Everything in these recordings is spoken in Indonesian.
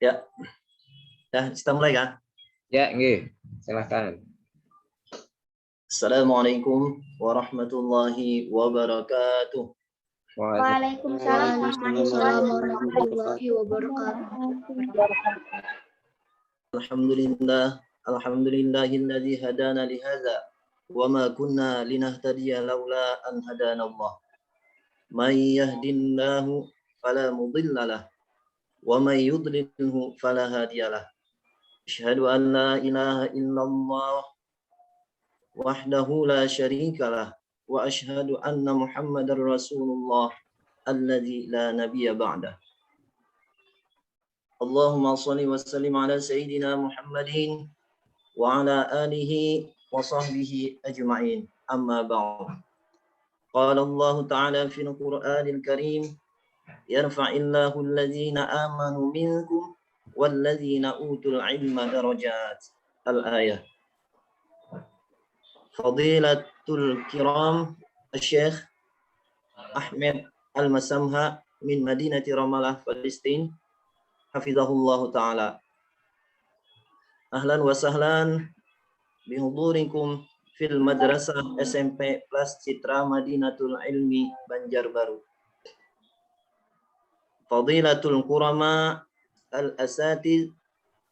Ya. Ya, kita mulai kan? Ya, nggih. Silakan. Assalamualaikum warahmatullahi wabarakatuh. Waalaikumsalam warahmatullahi wabarakatuh. Alhamdulillahilladzi hadana li hadza wa ma kunna linahtadiya laula an hadanallah. May yahdihillahu fala mudilla lahu wa may yudlilhu fala hadiyalah. Asyhadu an la ilaha illallah wahdahu la syarikalah wa asyhadu anna Muhammadar Rasulullah alladzi la nabiyya ba'dah. Allahumma shalli wa sallim ala sayyidina Muhammadin wa ala alihi wa sahbihi ajma'in. Amma ba'd. Qala Allah ta'ala fil Qur'anil Karim, yarfa'illahu alladhina amanu minkum walladzina utul ilma darajat. Al-ayah. Fadilatul kiram Syekh Ahmad Al-Masamha min Madinati Ramallah, Palestin, hafizahullah ta'ala. Ahlan wa sahlan bihudurikum fil madrasah SMP Plus Citra Madinatul Ilmi Banjarbaru. Fadilatul kurama al-asatiz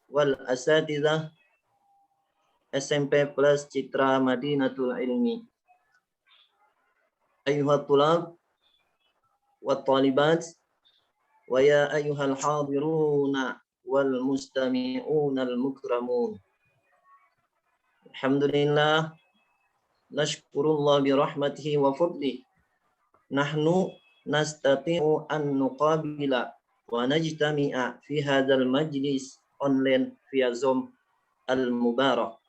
wal asatidzah SMP Plus Citra Madinatul Ilmi. Ayuhat tulab wa talibat wa ya ayuhal hadiruna wal mustami'una al mukramun. Alhamdulillah, nashkurullah bi rahmatihi wa fadlihi. Nahnu nastati'u an nuqabila wa najtami'a fi hadzal majlis online via Zoom al-mubarak.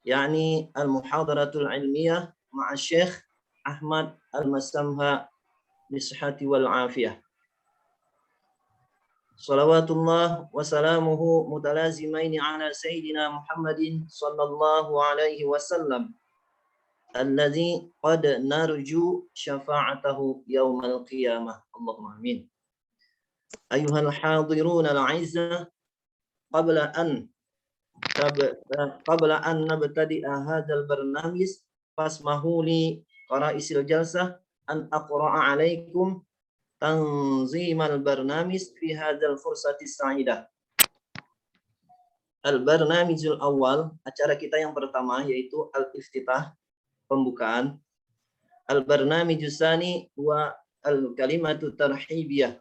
Yani al-muhadaratul ilmiyah ma'a Syekh Ahmad Al-Masamha bisihhati wal afiyah. Salawatullah wa salamuhu mutalazimaini ala sayyidina Muhammadin sallallahu alaihi wasallam alladzi qad narju syafa'atahu yaumal qiyamah. Allahumma amin. Ayuhal hadirun al-'izzah, qabla an nabtadi'a hadzal barnamij fasmahu li qara'isil jalsah an aqra'a 'alaikum tanzimal barnamij fi hadzal fursati sa'idah. Al-barnamijul awal, acara kita yang pertama yaitu al-iftitah, pembukaan. Al-barnamijus tsani wa al-kalimatu tarhibiyah,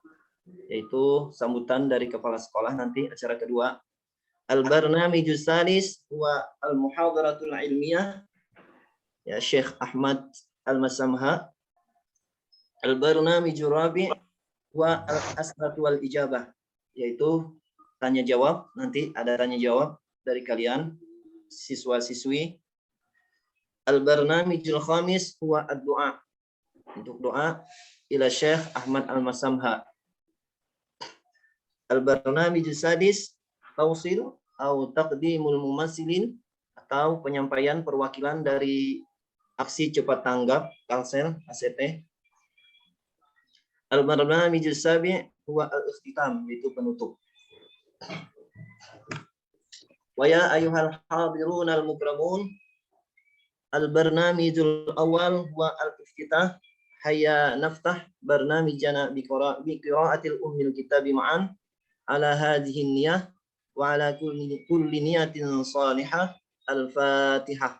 yaitu sambutan dari kepala sekolah nanti acara kedua. Al-barnamijus tsalis wa al-muhadaratul ilmiyah ya Syekh Ahmad Al-Masamha. Al-barnamijur rabi' wa al-as'ilatu wal ijabah, yaitu tanya jawab, nanti ada tanya jawab dari kalian siswa-siswi. Al-barnamijul khamis huwa ad-du'a, untuk doa ila Syekh Ahmad Al-Masamha. Al-barnamijus sadis tausil atau taqdimul mumassilin, atau penyampaian perwakilan dari aksi cepat tanggap Kalsel ACT. Al-barnamijus sabi' huwa al-ikhtitam, yaitu penutup. Wa ya ayyuhal hadirun al-mukramun, al-barnamijul awal huwa al-iftitah. Hayya naftah barnamijana bi qira'atil ummil kitabi ma'an ala hadhihi niyah wa ala kulli niyatin salihah. Al-Fatihah.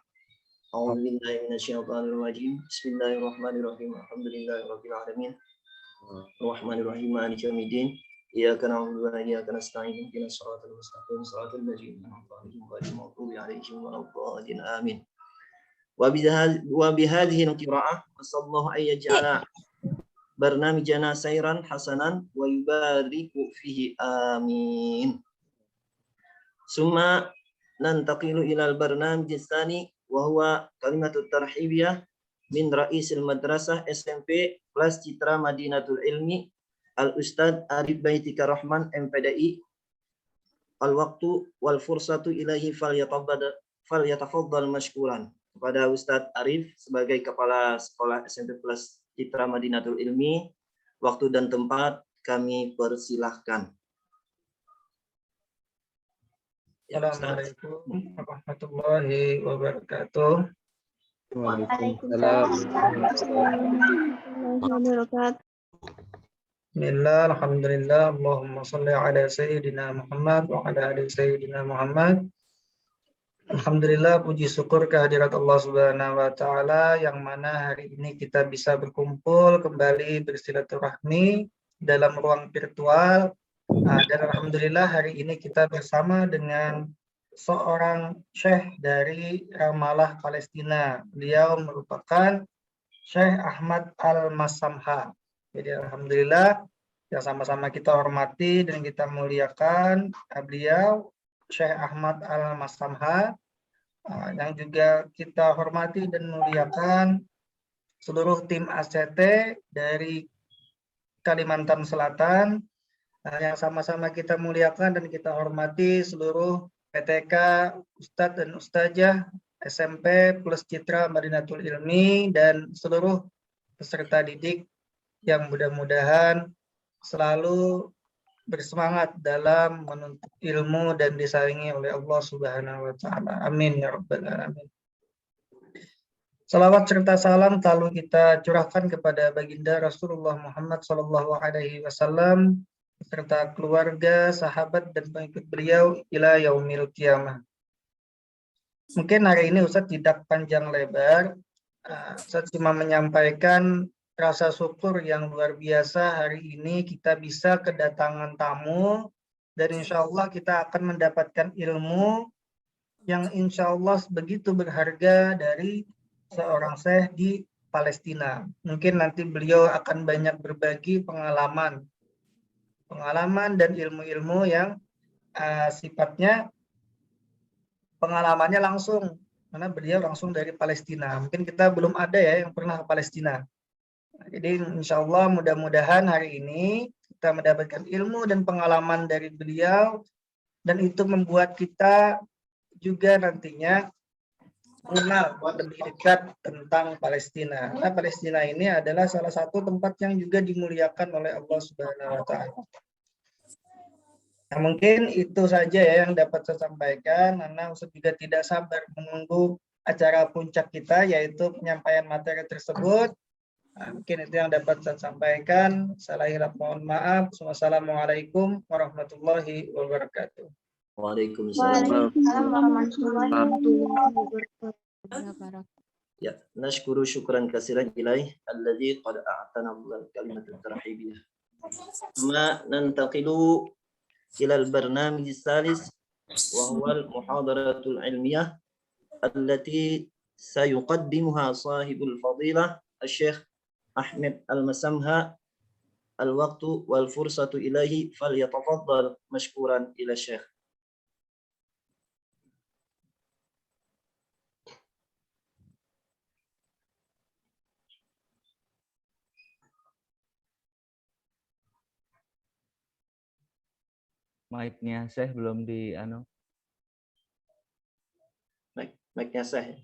A'udzu billahi minasyaitonir rajim. Bismillahirrahmanirrahim. Alhamdulillahirabbil alamin. Arrahmanirrahim. Maliki yaumiddin. Iyyaka na'budu wa iyyaka nasta'in. Ihdinas siratal mustaqim. Siratal ladzina an'amta 'alaihim ghairil maghdubi 'alaihim waladdallin. Amin. Wa bihadhihi al-qira'ah wasallallahu ay yaj'ala barnamijana sayran hasanan wa yubariku fihi. Amin. Summa nantaqilu ila al-barnamij tsani wa huwa kalimatut tarhibiyah min ra'isil madrasah SMP Plus Citra Madinatul Ilmi Al-Ustad Arif Baitika Rahman MPDI. Al-waqtu wal fursatu ilaihi falyatafaddal mashkuran. Kepada Ustadz Arif sebagai Kepala Sekolah SMP Plus Citra Madinatul Ilmi, waktu dan tempat kami persilahkan. Ya, Ustaz. Assalamualaikum warahmatullahi wabarakatuh. Waalaikumsalam. Bismillah, alhamdulillah, Allahumma salli ala Sayyidina Muhammad wa ala ali Sayyidina Muhammad. Alhamdulillah, puji syukur kehadirat Allah Subhanahu wa Ta'ala yang mana hari ini kita bisa berkumpul kembali bersilaturahmi dalam ruang virtual. Dan alhamdulillah hari ini kita bersama dengan seorang syekh dari Ramallah, Palestina. Beliau merupakan Syekh Ahmad Al-Masamha. Jadi alhamdulillah yang sama-sama kita hormati dan kita muliakan beliau Syekh Ahmad Al-Masamha, yang juga kita hormati dan muliakan seluruh tim ACT dari Kalimantan Selatan, yang sama-sama kita muliakan dan kita hormati seluruh PTK, Ustadz dan Ustazah SMP plus Citra Madinatul Ilmi dan seluruh peserta didik yang mudah-mudahan selalu bersemangat dalam menuntut ilmu dan disayangi oleh Allah Subhanahu wa Ta'ala. Amin ya rabbal alamin. Salawat serta salam selalu kita curahkan kepada baginda Rasulullah Muhammad sallallahu alaihi wasallam beserta keluarga, sahabat dan pengikut beliau ila yaumil qiyamah. Mungkin hari ini Ustaz tidak panjang lebar. Ustaz cuma menyampaikan rasa syukur yang luar biasa hari ini kita bisa kedatangan tamu dan insya Allah kita akan mendapatkan ilmu yang insya Allah begitu berharga dari seorang syekh di Palestina. Mungkin nanti beliau akan banyak berbagi pengalaman dan ilmu-ilmu yang sifatnya pengalamannya langsung, karena beliau langsung dari Palestina. Mungkin kita belum ada ya yang pernah ke Palestina. Jadi insya Allah mudah-mudahan hari ini kita mendapatkan ilmu dan pengalaman dari beliau dan itu membuat kita juga nantinya mengenal lebih dekat tentang Palestina. Karena Palestina ini adalah salah satu tempat yang juga dimuliakan oleh Allah Subhanahu wa Ta'ala. Nah, mungkin itu saja ya yang dapat saya sampaikan, karena Ustaz juga tidak sabar menunggu acara puncak kita yaitu penyampaian materi tersebut. Nah, mungkin itu yang dapat saya sampaikan. Salah hilaf mohon maaf. Wassalamualaikum warahmatullahi wabarakatuh. Waalaikumsalam. Ya, nashkuru syukran katsiran ilaih alladzi qad a'tana kalimat at-tarhibiyah. Ma nantaqilu ila al-barnamij al-thalith wa huwa al-muhadaratul ilmiyah allati sayuqaddimuha sahibul fadilah Asy-Syaikh Ahmad Al-Masamha. Al-waqtu wal fursatu ilaihi falyatafaddal mashkuran ila Syekh. Mic-nya Syekh belum di Mic-nya Syekh.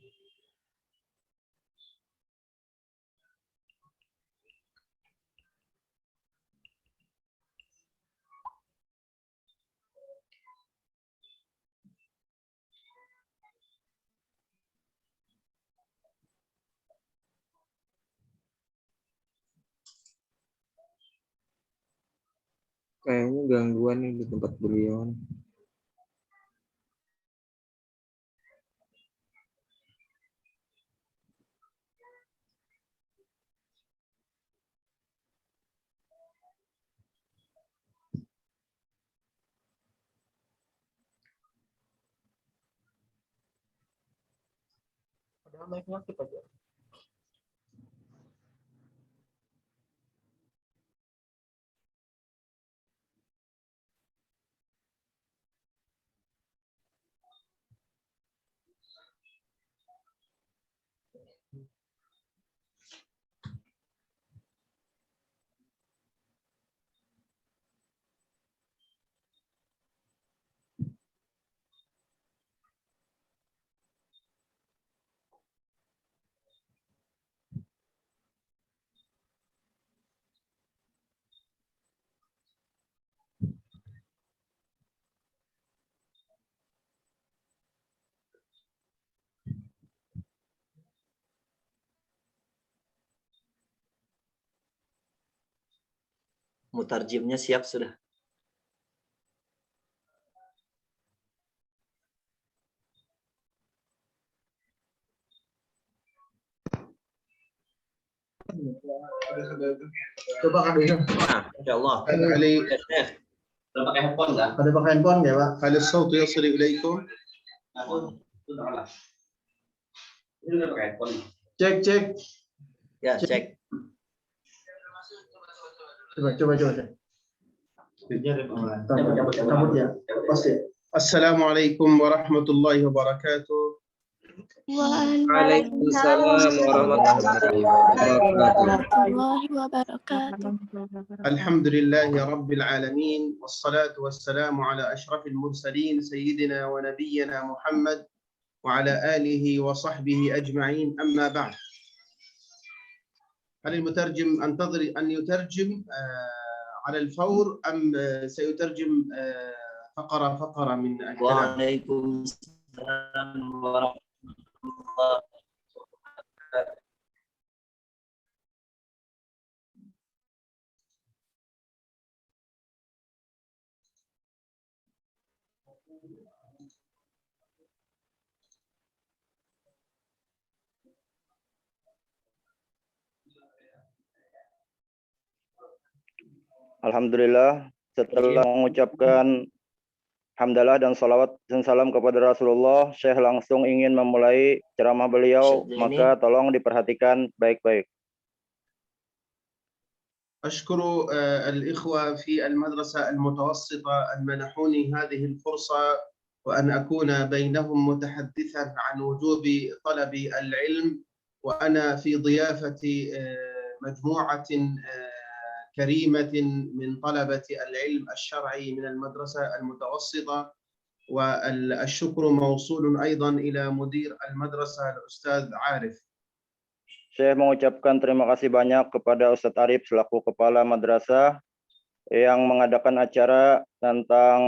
Kayaknya gangguan nih di tempat beliau. Padahal mic-nya aktif aja. Mutarjimnya siap sudah. Coba kan ini. Insyaallah. علي Udah pakai handphone enggak? Ada pakai handphone nggak, Pak? هل الصوت يصل إليكم؟ Ini udah pakai handphone. Cek. Ya, cek. Coba. Cabut ya. Pasti. السلام عليكم ورحمة الله وبركاته. Waalaikumsalam warahmatullahi wabarakatuh. الحمد لله رب العالمين والصلاة والسلام على أشرف المرسلين سيدنا ونبينا محمد وعلى آله وصحبه أجمعين أما بعد. هل المترجم أنتظر أن يترجم على الفور أم سيترجم فقرة من الكلام؟ وعليكم السلام ورحمة الله. Alhamdulillah, setelah mengucapkan hamdalah dan salawat dan salam kepada Rasulullah, Syekh langsung ingin memulai ceramah beliau, maka tolong diperhatikan baik-baik. أشكر الإخوة في المدرسة المتوسطة أن منحوني هذه الفرصة وأن أكون بينهم متحدثا عن وجوب طلب العلم، وأنا في ضيافة مجموعة كريمة من طلبة العلم الشرعي من المدرسة المتوسطة، والشكر موصول أيضا إلى مدير المدرسة الأستاذ عارف. Saya mengucapkan terima kasih banyak kepada Ustadz Arif selaku Kepala Madrasah yang mengadakan acara tentang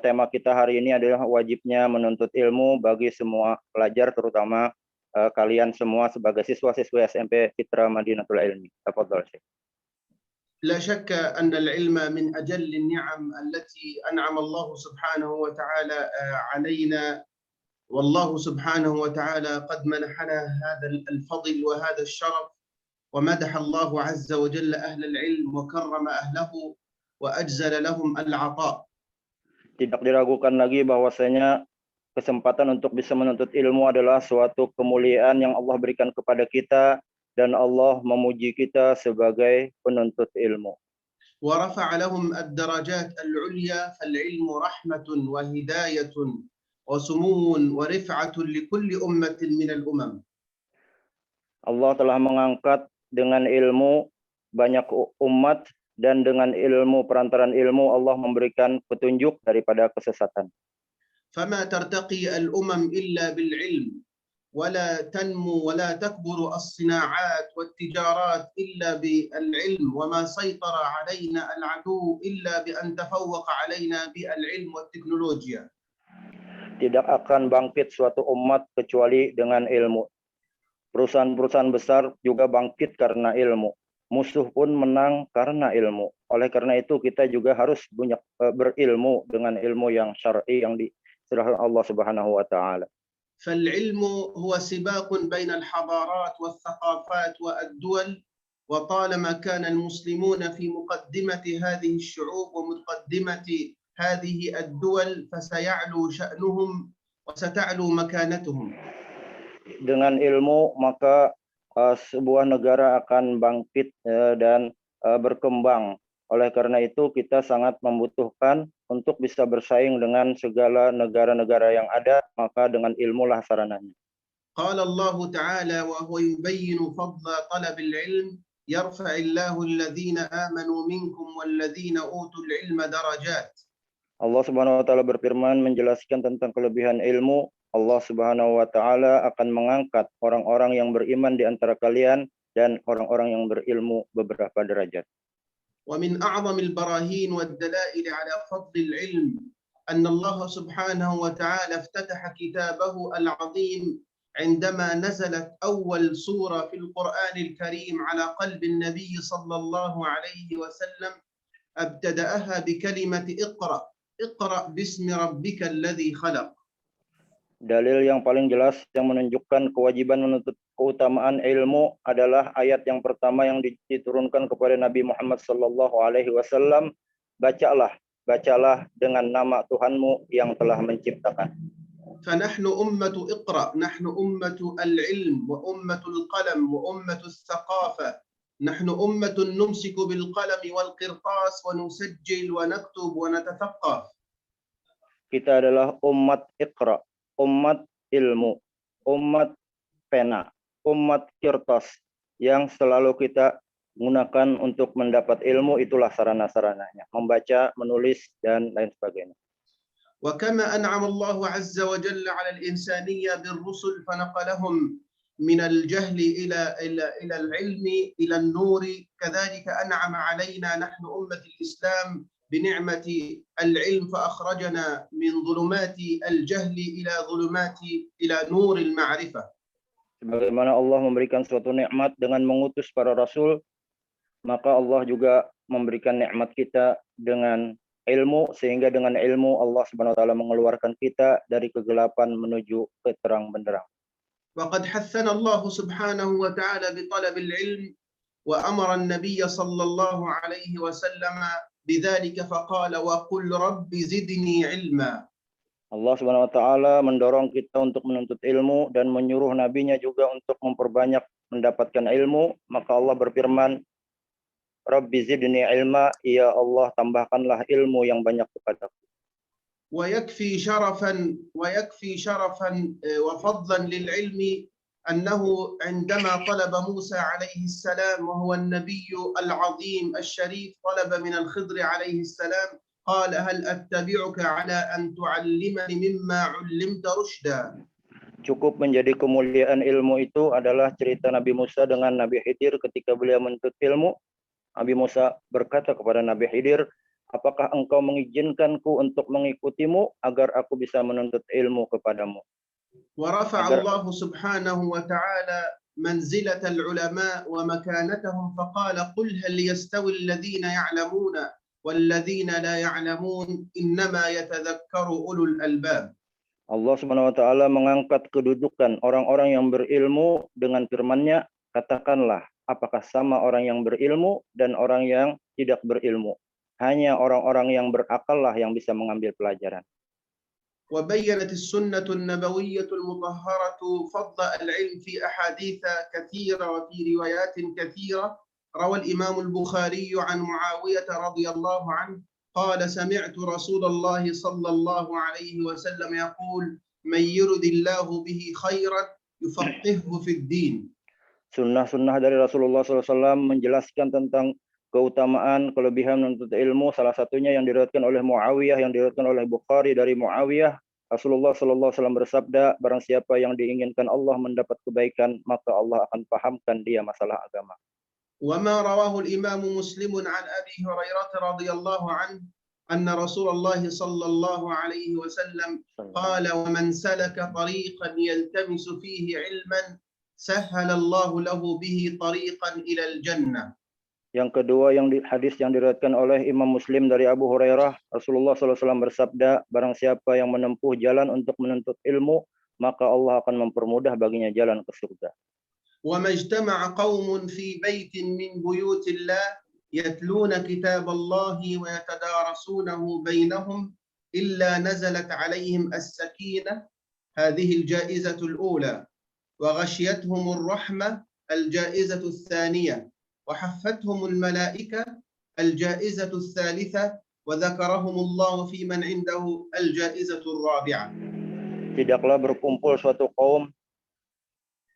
tema kita hari ini adalah wajibnya menuntut ilmu bagi semua pelajar, terutama kalian semua sebagai siswa-siswi SMP Fitra Madinatul Ilmi. Tafadhol, Syekh. لا شك أن العلم من أجل النعم التي أنعم الله سبحانه وتعالى علينا، والله سبحانه وتعالى قد منحنا هذا الفضل وهذا الشرف، ومدح الله عز وجل أهل العلم وكرم أهله وأجزل لهم العطاء. Tidak diragukan lagi bahwasanya kesempatan untuk bisa menuntut ilmu adalah suatu kemuliaan yang Allah berikan kepada kita, dan Allah memuji kita sebagai penuntut ilmu. ورفع لهم الدرجات العليا، فالعلم رحمة وهداية وسمو ورفعة لكل أمة من الأمم. Allah telah mengangkat dengan ilmu banyak umat, dan dengan ilmu, perantaran ilmu Allah memberikan petunjuk daripada kesesatan. فما ترتقي الأمم إلا بالعلم، ولا تنمو ولا تكبر الصناعات والتجارات إلا بالعلم، وما سيطر علينا العدو إلا بأن تفوق علينا بالعلم والتكنولوجيا. Tidak akan bangkit suatu umat kecuali dengan ilmu. Perusahaan-perusahaan besar juga bangkit karena ilmu. Musuh pun menang karena ilmu. Oleh karena itu kita juga harus berilmu dengan ilmu yang syar'i yang diserahkan Allah Subhanahu wa taala. فالعلم هو سباق بين الحضارات والثقافات والدول، وطالما كان المسلمون في مقدمة هذه الشعوب ومقدمة هذه الدول فسيعلو شأنهم وستعلو مكانتهم. Dengan ilmu maka sebuah negara akan bangkit dan berkembang. Oleh karena itu kita sangat membutuhkan untuk bisa bersaing dengan segala negara-negara yang ada, maka dengan ilmulah sarananya. قال الله تعالى وهو يبين فضل طلب العلم يرفع الله الذين آمنوا منكم والذين أوتوا العلم درجات. Allah Subhanahu wa taala berfirman menjelaskan tentang kelebihan ilmu. Allah Subhanahu wa taala akan mengangkat orang-orang yang beriman di antara kalian dan orang-orang yang berilmu beberapa derajat. ومن أعظم البراهين والدلائل على فضل العلم أن الله سبحانه وتعالى افتتح كتابه العظيم عندما نزلت أول سورة في القرآن الكريم على قلب النبي صلى الله عليه وسلم ابتدأها بكلمة اقرأ اقرأ باسم ربك الذي خلق. Dalil yang paling jelas yang menunjukkan kewajiban menuntut keutamaan ilmu adalah ayat yang pertama yang diturunkan kepada Nabi Muhammad sallallahu alaihi wasallam, bacalah dengan nama Tuhanmu yang telah menciptakan. فنحن أمة اقرأ، نحن أمة العلم وأمة القلم وأمة الثقافة، نحن أمة نمسك بالقلم والقرطاس ونسجل ونكتب ونتثقف. Kita adalah umat Iqra, umat ilmu, umat pena, umat kirtas yang selalu kita gunakan untuk mendapat ilmu. Itulah sarana-sarananya, membaca, menulis, dan lain sebagainya. وكما أنعم الله عز وجل على الإنسانية بالرسل فنقلهم من الجهل إلى العلم إلى النور، كذلك أنعم علينا نحن أمة الإسلام بنعمة العلم فأخرجنا من ظلمات الجهل إلى نور المعرفة. Sebagaimana Allah memberikan suatu nikmat dengan mengutus para rasul, maka Allah juga memberikan nikmat kita dengan ilmu, sehingga dengan ilmu Allah Subhanahu wa taala mengeluarkan kita dari kegelapan menuju ke terang benderang. وقد حثنا الله سبحانه وتعالى بطلب العلم وأمر النبي صلى الله عليه وسلم بذلك فقال وقل رب زدني علما. Allah Subhanahu wa taala mendorong kita untuk menuntut ilmu dan menyuruh nabinya juga untuk memperbanyak mendapatkan ilmu. Maka Allah berfirman, Rabbi zidni ilma, ya Allah tambahkanlah ilmu yang banyak kepadaku. ويكفي شرفا وفضلا للعلم أنه عندما طلب موسى عليه السلام وهو النبي العظيم الشريف طلب من الخضر عليه السلام قال هل أتبعك على أن تعلمني مما علمت رشدا. Cukup menjadi kemuliaan ilmu itu adalah cerita Nabi Musa dengan Nabi Khidir ketika beliau menuntut ilmu. Nabi Musa berkata kepada Nabi Khidir, apakah engkau mengizinkanku untuk mengikutimu agar aku bisa menuntut ilmu kepadamu? ورفع الله سبحانه وتعالى منزلة العلماء ومكانتهم فقال قل هل يستوي الذين يعلمون والذين لا يعلمون إنما يتذكر أولو الألباب. Allah Subhanahu wa taala mengangkat kedudukan orang-orang yang berilmu dengan firman-Nya, katakanlah, apakah sama orang yang berilmu dan orang yang tidak berilmu? Hanya orang-orang yang berakallah yang bisa mengambil pelajaran. وبينت السنة النبوية المطهرة فضل العلم في أحاديث كثيرة وفي روايات كثيرة. روى الإمام البخاري عن معاوية رضي الله عنه قال سمعت رسول الله صلى الله عليه وسلم يقول من يرد الله به خيرا يفقهه في الدين. Sunnah-sunnah dari Rasulullah SAW menjelaskan tentang keutamaan, kelebihan menuntut ilmu. Salah satunya yang diriwayatkan oleh Muawiyah, yang diriwayatkan oleh Bukhari dari Muawiyah. Rasulullah SAW bersabda, barang siapa yang diinginkan Allah mendapat kebaikan, maka Allah akan pahamkan dia masalah agama. وما رواه الإمام مسلم عن أبي هريرة رضي الله عنه أن رسول الله صلى الله عليه وسلم قال ومن سلك طريقا يلتمس فيه علما سهل الله له به طريقا إلى الجنة. Yang kedua, hadis yang diriwayatkan oleh Imam Muslim dari Abu Hurairah, Rasulullah SAW bersabda, barang siapa yang menempuh jalan untuk menuntut ilmu, maka Allah akan mempermudah baginya jalan ke surga. وما اجتمع قوم في بيت من بيوت الله يتلون كتاب الله ويتدارسونه بينهم إلا نزلت عليهم السكينة هذه الجائزة الأولى وغشيتهم الرحمة الجائزة الثانية وحفتهم الملائكة الجائزة الثالثة وذكرهم الله في من عنده الجائزة الرابعة. Tidaklah berkumpul suatu kaum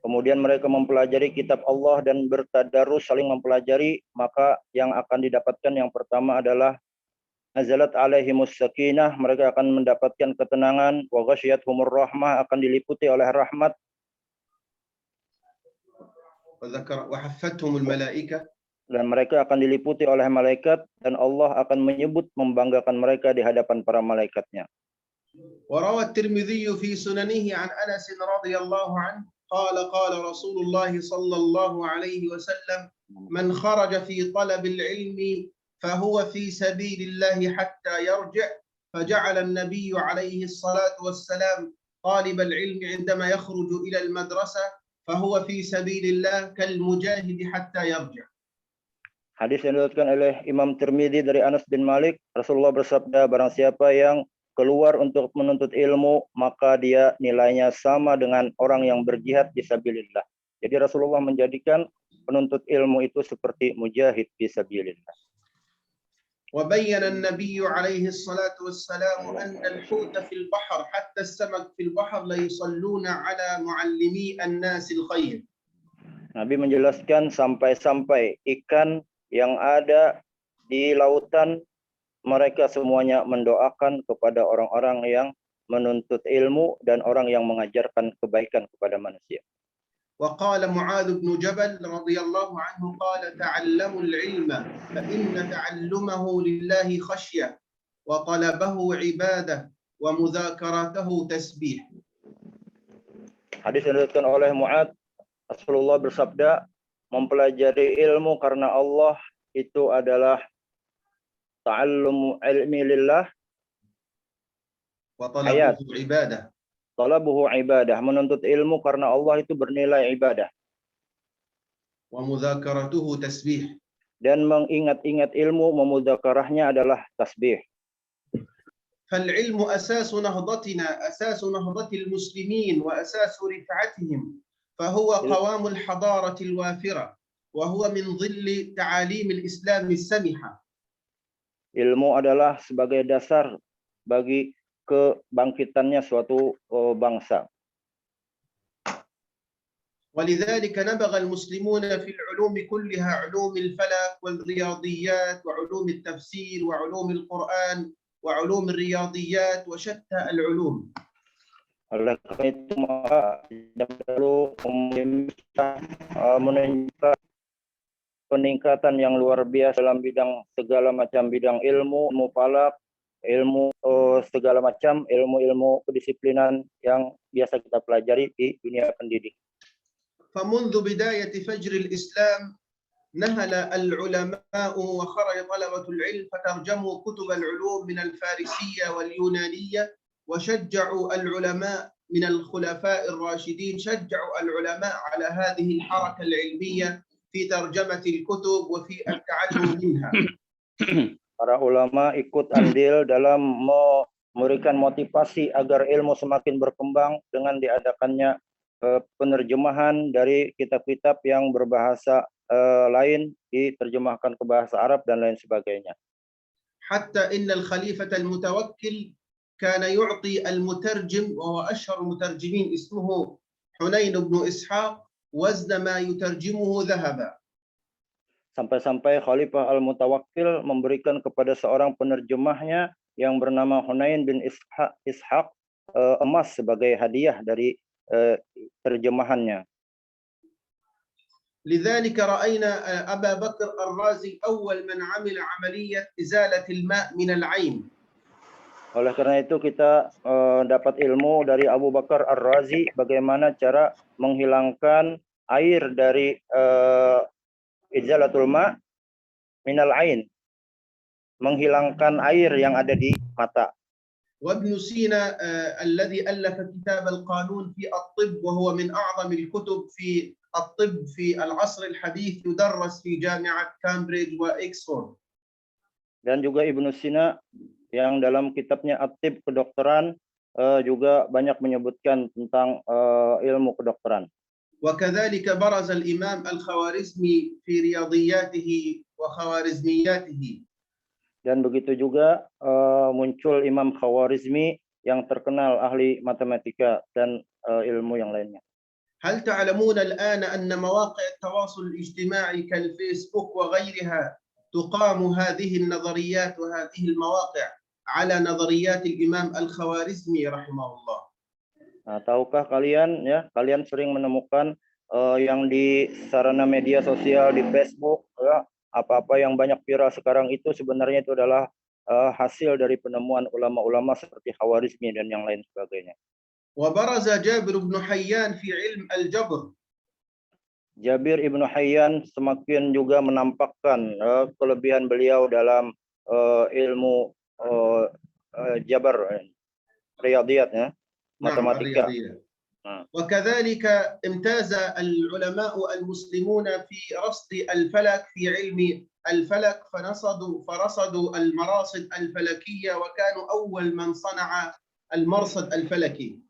kemudian mereka mempelajari kitab Allah dan bertadarus saling mempelajari, maka yang akan didapatkan yang pertama adalah nazalat alaihimus sakinah, mereka akan mendapatkan ketenangan, wa ghasyiyatuhumur rahmah, akan diliputi oleh rahmat, wa haffathumul malaikah, dan mereka akan diliputi oleh malaikat, dan Allah akan menyebut membanggakan mereka di hadapan para malaikatnya. وروى الترمذي في سننه عن أنس رضي الله عنه قال رسول الله صلى الله عليه وسلم من خرج في طلب العلم فهو في سبيل الله حتى يرجع. فجعل النبي عليه الصلاة والسلام طالب العلم عندما يخرج إلى المدرسة فهو في سبيل الله كالمجاهد حتى يرجع. Hadis yang diriwayatkan oleh Imam Tirmidzi dari Anas bin Malik, Rasulullah bersabda, barang siapa yang keluar untuk menuntut ilmu, maka dia nilainya sama dengan orang yang berjihad fisabilillah. Jadi Rasulullah menjadikan penuntut ilmu itu seperti mujahid fisabilillah. وبين النبي عليه الصلاة والسلام أن الحوت في البحر حتى السمك في البحر ليصلون على معلمي الناس الخير. Nabi menjelaskan sampai-sampai ikan yang ada di lautan, mereka semuanya mendoakan kepada orang-orang yang menuntut ilmu dan orang yang mengajarkan kebaikan kepada manusia. وقال معاذ بن جبل رضي الله عنه قال تعلموا العلم فإن تعلمه لله خشية وطلبه عبادة ومذاكرته تسبيح. Hadis yang diriwayatkan oleh Mu'adz, Rasulullah bersabda, mempelajari ilmu karena Allah itu adalah ta'allumu ilmi lillah, وطلبه عبادة. talabuhu ibadah, menuntut ilmu karena Allah itu bernilai ibadah. ومذاكرته تسبيح. Dan mengingat-ingat ilmu, memudzakarahnya adalah tasbih. فالعلم أساس نهضتنا، أساس نهضة المسلمين وأساس رفعتهم، فهو قوام الحضارة الوافرة وهو من ظل تعاليم الإسلام السمحة. Ilmu adalah sebagai dasar bagi kebangkitannya suatu bangsa. ولذلك نبغ المسلمون في العلوم كلها، علوم الفلك والرياضيات وعلوم التفسير وعلوم القرآن وعلوم الرياضيات وشتى العلوم. Oleh karena itu maka perlu menunjukkan peningkatan yang luar biasa dalam bidang segala macam bidang ilmu, ilmu falak, ilmu segala macam ilmu-ilmu kedisiplinan yang biasa kita pelajari di dunia pendidikan. فمنذ بداية فجر الإسلام نهل العلماء وخرج طلبة العلم فترجموا كتب العلوم من الفارسية واليونانية وشجعوا العلماء من الخلفاء الراشدين، شجعوا العلماء على هذه الحركة العلمية في ترجمة الكتب وفي التعلم منها. Para ulama ikut andil dalam memberikan motivasi agar ilmu semakin berkembang dengan diadakannya penerjemahan dari kitab-kitab yang berbahasa lain diterjemahkan ke bahasa Arab dan lain sebagainya. حتى إن الخليفة المتوكل كان يعطي المترجم وهو أشهر المترجمين اسمه حنين بن إسحاق وزن ما يترجمه ذهبا. Sampai-sampai Khalifah Al-Mutawakkil memberikan kepada seorang penerjemahnya yang bernama Hunain bin Ishaq emas sebagai hadiah dari terjemahannya. لذلك رأينا أبا بكر الرازي أول من عمل عملية إزالة الماء من العين. Oleh karena itu kita dapat ilmu dari Abu Bakar Ar-Razi bagaimana cara menghilangkan air dari izalatul ma minal ain, menghilangkan air yang ada di mata. وابن سينا الذي ألف كتاب القانون في الطب وهو من أعظم الكتب في الطب في العصر الحديث يدرس في جامعة كامبريدج وإكسفورد. Dan juga Ibnu Sina yang dalam kitabnya At-Tib kedokteran juga banyak menyebutkan tentang ilmu kedokteran. وكذلك برز الإمام الخوارزمي في رياضياته وخوارزمياته. Dan begitu juga muncul Imam Khawarizmi yang terkenal ahli matematika dan ilmu yang lainnya. هل تعلمون الآن أن مواقع التواصل الاجتماعي كالفيسبوك وغيرها تقام هذه النظريات وهذه المواقع على نظريات الإمام الخوارزمي رحمه الله. Nah, tahukah kalian ya, kalian sering menemukan yang di sarana media sosial di Facebook ya, apa-apa yang banyak viral sekarang itu sebenarnya itu adalah hasil dari penemuan ulama-ulama seperti Khawarizmi dan yang lain sebagainya. وبرز جابر بن حيان في علم الجبر. Jabir ibnu Hayyan semakin juga menampakkan kelebihan beliau dalam ilmu jabar, riyadiyat, ya, matematika. الرياضيات. وكذلك امتاز العلماء المسلمون في رصد الفلك في علم الفلك فرصدوا المراصد الفلكية وكانوا أول من صنع المرصد الفلكي.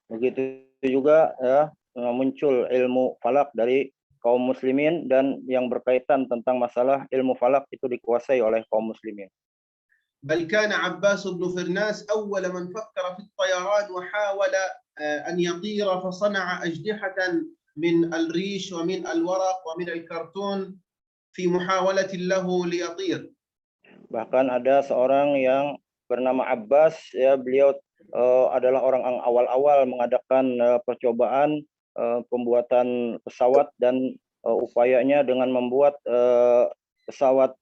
Begitu juga ya, muncul ilmu falak dari kaum muslimin, dan yang berkaitan tentang masalah ilmu falak itu dikuasai oleh kaum muslimin. بل كان عباس بن فرناس أول من فكر في الطيران وحاول أن يطير فصنع أجنحة من الريش ومن الورق ومن الكرتون في محاولة له ليطير. Bahkan ada seorang yang bernama Abbas, ya, beliau adalah orang yang awal-awal mengadakan percobaan pembuatan pesawat, dan upayanya dengan membuat pesawat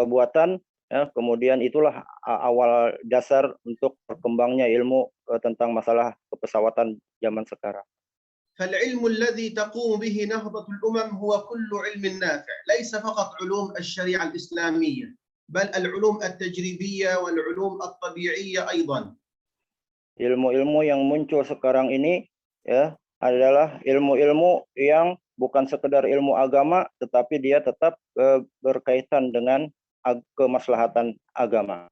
buatan, ya, kemudian itulah awal dasar untuk berkembangnya ilmu tentang masalah kepesawatan zaman sekarang. فالعلم الذي تقوم به نهضة الأمم هو كل علم نافع، ليس فقط علوم الشريعة الإسلامية بل العلوم التجريبية والعلوم الطبيعية أيضا. Ilmu-ilmu yang muncul sekarang ini, ya, adalah ilmu-ilmu yang bukan sekedar ilmu agama, tetapi dia tetap berkaitan dengan kemaslahatan agama.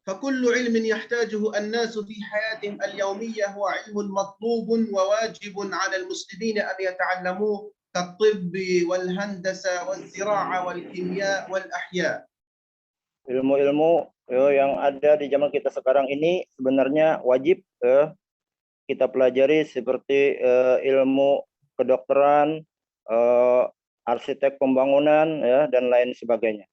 فكل علم يحتاجه الناس في حياتهم اليومية هو علم مطلوب وواجب على المسلمين أن يتعلموه كالطب والهندسة والزراعة والكيمياء والأحياء. Ilmu-ilmu yang ada di zaman kita sekarang ini sebenarnya wajib kita pelajari, seperti ilmu kedokteran, arsitek pembangunan, ya, dan lain sebagainya.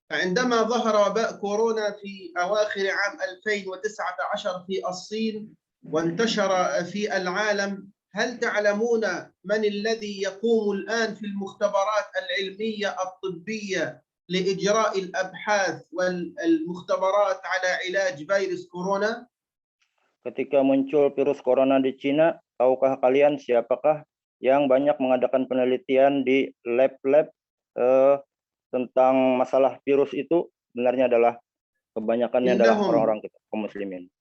عندما ظهر وباء كورونا في أواخر عام 2019 في الصين وانتشر في العالم، هل تعلمون من الذي يقوم الآن في المختبرات العلمية الطبية لإجراء الأبحاث والمختبرات على علاج فيروس كورونا؟ Ketika muncul virus corona di Cina, tahukah kalian siapakah yang banyak mengadakan penelitian di lab-lab tentang masalah virus itu? Sebenarnya adalah kebanyakannya adalah orang-orang kita, kaum muslimin.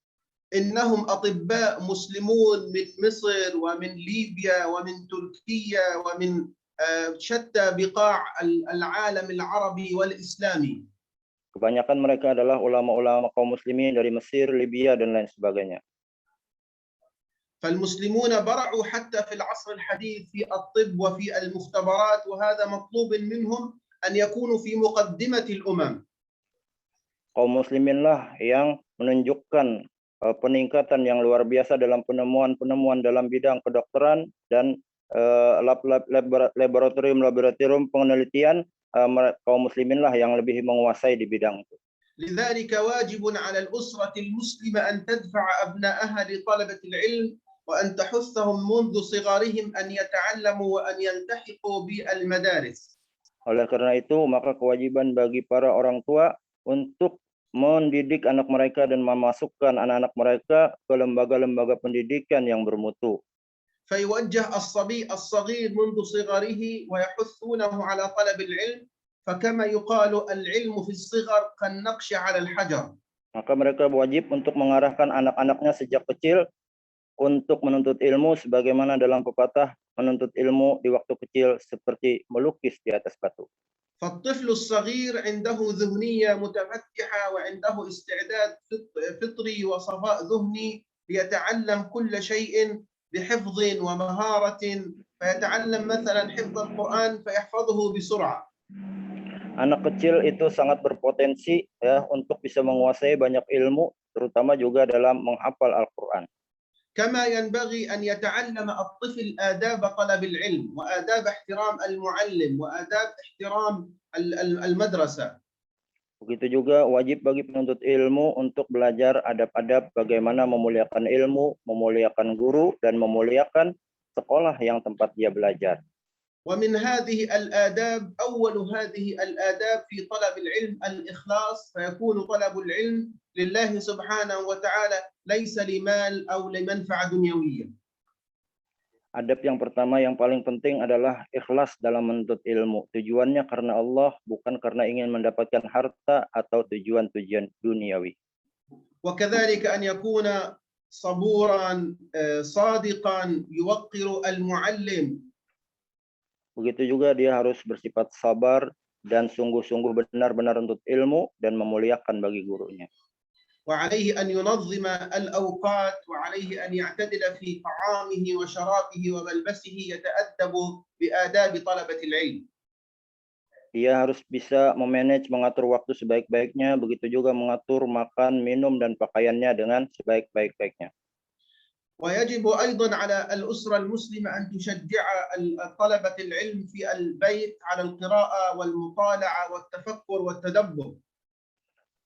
إنهم أطباء مسلمون من مصر ومن ليبيا ومن تركيا ومن شتى بقاع العالم العربي والإسلامي. Kebanyakan mereka adalah ulama-ulama kaum muslimin dari Mesir, Libya, dan lain sebagainya. فالمسلمون برعوا حتى في العصر الحديث في الطب وفي المختبرات، وهذا مطلوب منهم أن يكونوا في مقدمة الأمم. Kaum muslimin lah yang menunjukkan peningkatan yang luar biasa dalam penemuan-penemuan dalam bidang kedokteran dan laboratorium penelitian. Kaum muslimin lah yang lebih menguasai di bidang itu. لذلك واجب على الأسرة المسلمة أن تدفع أبنائها لطلبة العلم وأن تحثهم منذ صغارهم أن يتعلموا وأن يلتحقوا بالمدارس. Oleh karena itu, maka kewajiban bagi para orang tua untuk mendidik anak mereka dan memasukkan anak-anak mereka ke lembaga-lembaga pendidikan yang bermutu. فيوجه الصبي الصغير منذ صغره ويحثونه على طلب العلم، فكما يقال العلم في الصغر كالنقش على الحجر. Maka mereka wajib untuk mengarahkan anak-anaknya sejak kecil untuk menuntut ilmu, sebagaimana dalam pepatah, menuntut ilmu di waktu kecil seperti melukis di atas batu. فالطفل الصغير عنده ذهنية متفتحة وعنده استعداد فطري وصفاء ذهني ليتعلم كل شيء بحفظ ومهارة، فيتعلم مثلا حفظ القرآن فيحفظه بسرعة. Anak kecil itu sangat berpotensi, ya, untuk bisa menguasai banyak ilmu, terutama juga dalam menghafal Al-Quran. كما ينبغي أن يتعلم الطفل آداب طلب العلم وآداب احترام المعلم وآداب احترام المدرسة. Begitu juga wajib bagi penuntut ilmu untuk belajar adab-adab bagaimana memuliakan ilmu, memuliakan guru, dan memuliakan sekolah yang tempat dia belajar. ومن هذه الآداب أول هذه الآداب في طلب العلم الإخلاص، فيكون طلب العلم لله سبحانه وتعالى ليس لمال أو لمنفعة دنيوية. Adab yang pertama yang paling penting adalah ikhlas dalam menuntut ilmu. Tujuannya karena Allah, bukan karena ingin mendapatkan harta atau tujuan-tujuan duniawi. وكذلك أن يكون صبورا صادقا يوقر المعلم. Begitu juga dia harus bersifat sabar dan sungguh-sungguh benar-benar untuk ilmu dan memuliakan bagi gurunya. وعليه أن ينظم الأوقات وعليه أن يعتدل في طعامه وشرابه وملبسه يتأدب بآداب طلبة العلم. Dia harus bisa memanage, mengatur waktu sebaik-baiknya, begitu juga mengatur makan, minum, dan pakaiannya dengan sebaik-baiknya. ويجب أيضا على الأسرة المسلمة أن تشجع طلبة العلم في البيت على القراءة والمطالعة والتفكر والتدبر.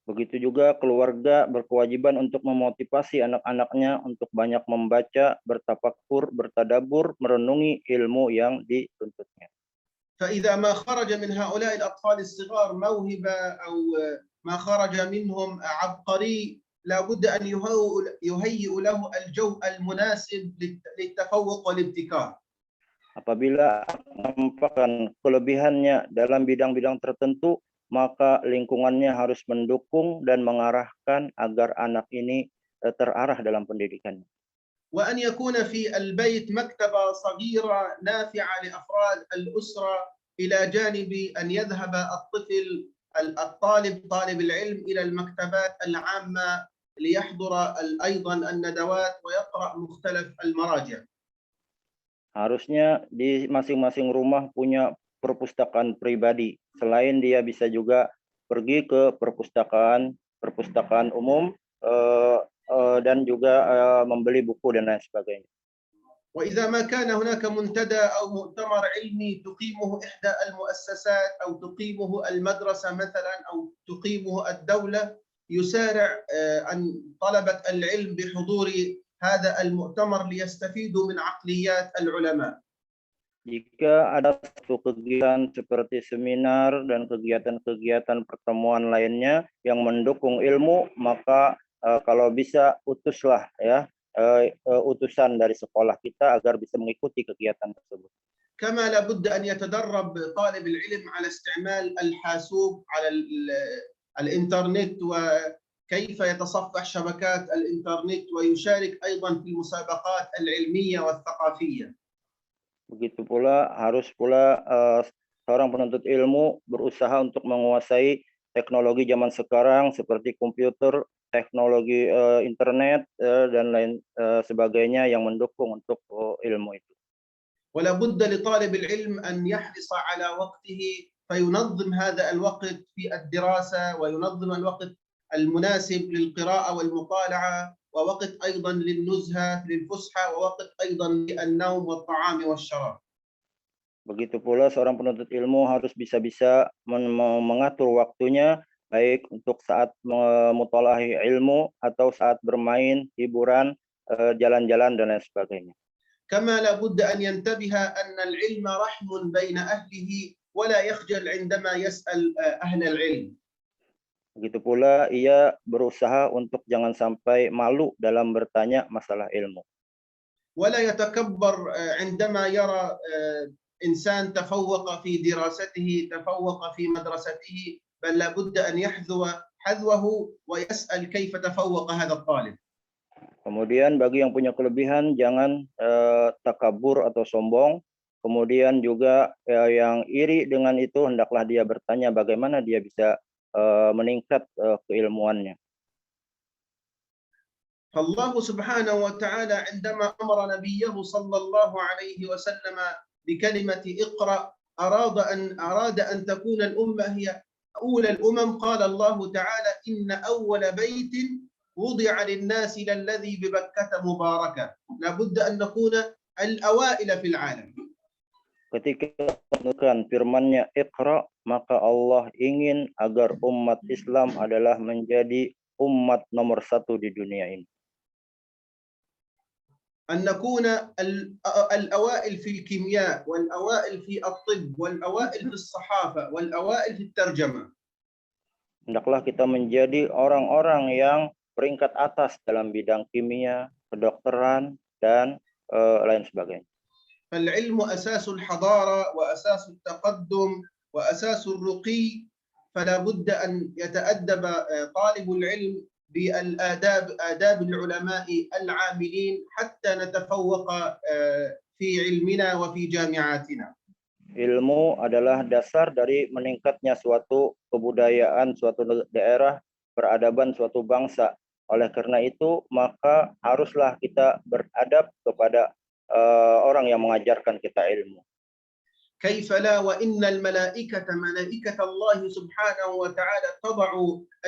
Begitu juga keluarga berkewajiban untuk memotivasi anak-anaknya untuk banyak membaca, bertafakur, bertadabur, merenungi ilmu yang dituntutnya. فإذا ما خرج من هؤلاء الأطفال الصغار موهبة أو ما خرج منهم عبقري لابد أن يهيئ له الجو المناسب للتفوق والابتكار. Apabila menampakkan kelebihannya dalam bidang-bidang tertentu, maka lingkungannya harus mendukung dan mengarahkan agar anak ini terarah dalam pendidikannya. وأن يكون في البيت مكتبة صغيرة نافعة لأفراد الأسرة إلى جانب أن يذهب الطفل طالب العلم إلى المكتبات العامة ليحضر أيضا الندوات ويقرأ مختلف المراجع. Harusnya di masing-masing rumah punya perpustakaan pribadi. Selain dia bisa juga pergi ke perpustakaan umum dan juga membeli buku dan lain sebagainya. وإذا ما كان هناك منتدى أو مؤتمر علمي تقيمه إحدى المؤسسات أو تقيمه المدرسة مثلا أو تقيمه الدولة يسارع أن طلبة العلم بحضور هذا المؤتمر ليستفيدوا من عقليات العلماء. Jika ada satu kegiatan seperti seminar dan kegiatan-kegiatan pertemuan lainnya yang mendukung ilmu, maka kalau bisa utuslah ya utusan dari sekolah kita agar bisa mengikuti kegiatan tersebut. كما لابد أن يتدرب طالب العلم على استعمال الحاسوب على الإنترنت وكيف يتصفح شبكات الإنترنت ويشارك أيضا في المسابقات العلمية والثقافية. Begitu pula harus seorang penuntut ilmu berusaha untuk menguasai teknologi zaman sekarang seperti komputer, teknologi internet dan lain sebagainya yang mendukung untuk ilmu itu. ولا بد لطالب العلم أن يحرص على وقته فينظم هذا الوقت في الدراسة وينظم الوقت المناسب للقراءة والمطالعة ووقت أيضا للنزهة للفسحة ووقت أيضا للنوم والطعام والشراب. Begitu pula seorang penuntut ilmu harus bisa mengatur waktunya baik untuk saat memutalahi ilmu atau saat bermain, hiburan, jalan-jalan dan lain sebagainya. كما لا بد أن ينتبه أن العلم رحم بين أهله ولا يخجل عندما يسأل أهل العلم. Begitu pula ia berusaha untuk jangan sampai malu dalam bertanya masalah ilmu. ولا يتكبر عندما يرى إنسان تفوق في دراسته تفوق في مدرسته بل لا بد أن يحذو حذوه ويسأل كيف تفوق هذا الطالب. Kemudian bagi yang punya kelebihan jangan takabur atau sombong. Kemudian juga yang iri dengan itu hendaklah dia bertanya bagaimana dia bisa meningkat keilmuannya. فالله سبحانه وتعالى عندما أمر نبيه صلى الله عليه وسلم بكلمة اقرأ أراد أن تكون الأمة هي أولى الأمم. قال الله تعالى إن أول بيت وضع للناس للذي ببكة مباركة. لابد أن نكون الأوائل في العالم. Ketika menurunkan firman-Nya Iqra, maka Allah ingin agar umat Islam adalah menjadi umat nomor 1 di dunia ini. أن نكون الأوائل في الكيمياء والأوائل في الطب والأوائل في الصحافة والأوائل في الترجمة. Hendaklah kita menjadi orang-orang yang peringkat atas dalam bidang kimia, kedokteran dan lain sebagainya. فالعلم أساس الحضارة وأساس التقدم وأساس الرقي، فلا بد أن يتأدب طالب العلم آداب العلماء العاملين حتى نتفوق في علمنا وفي جامعاتنا. Ilmu adalah dasar dari meningkatnya suatu kebudayaan, suatu daerah, peradaban suatu bangsa. Oleh karena itu, maka haruslah kita beradab kepada orang yang mengajarkan kita ilmu. كيف لا وإن الملائكة ملائكة الله سبحانه وتعالى تضع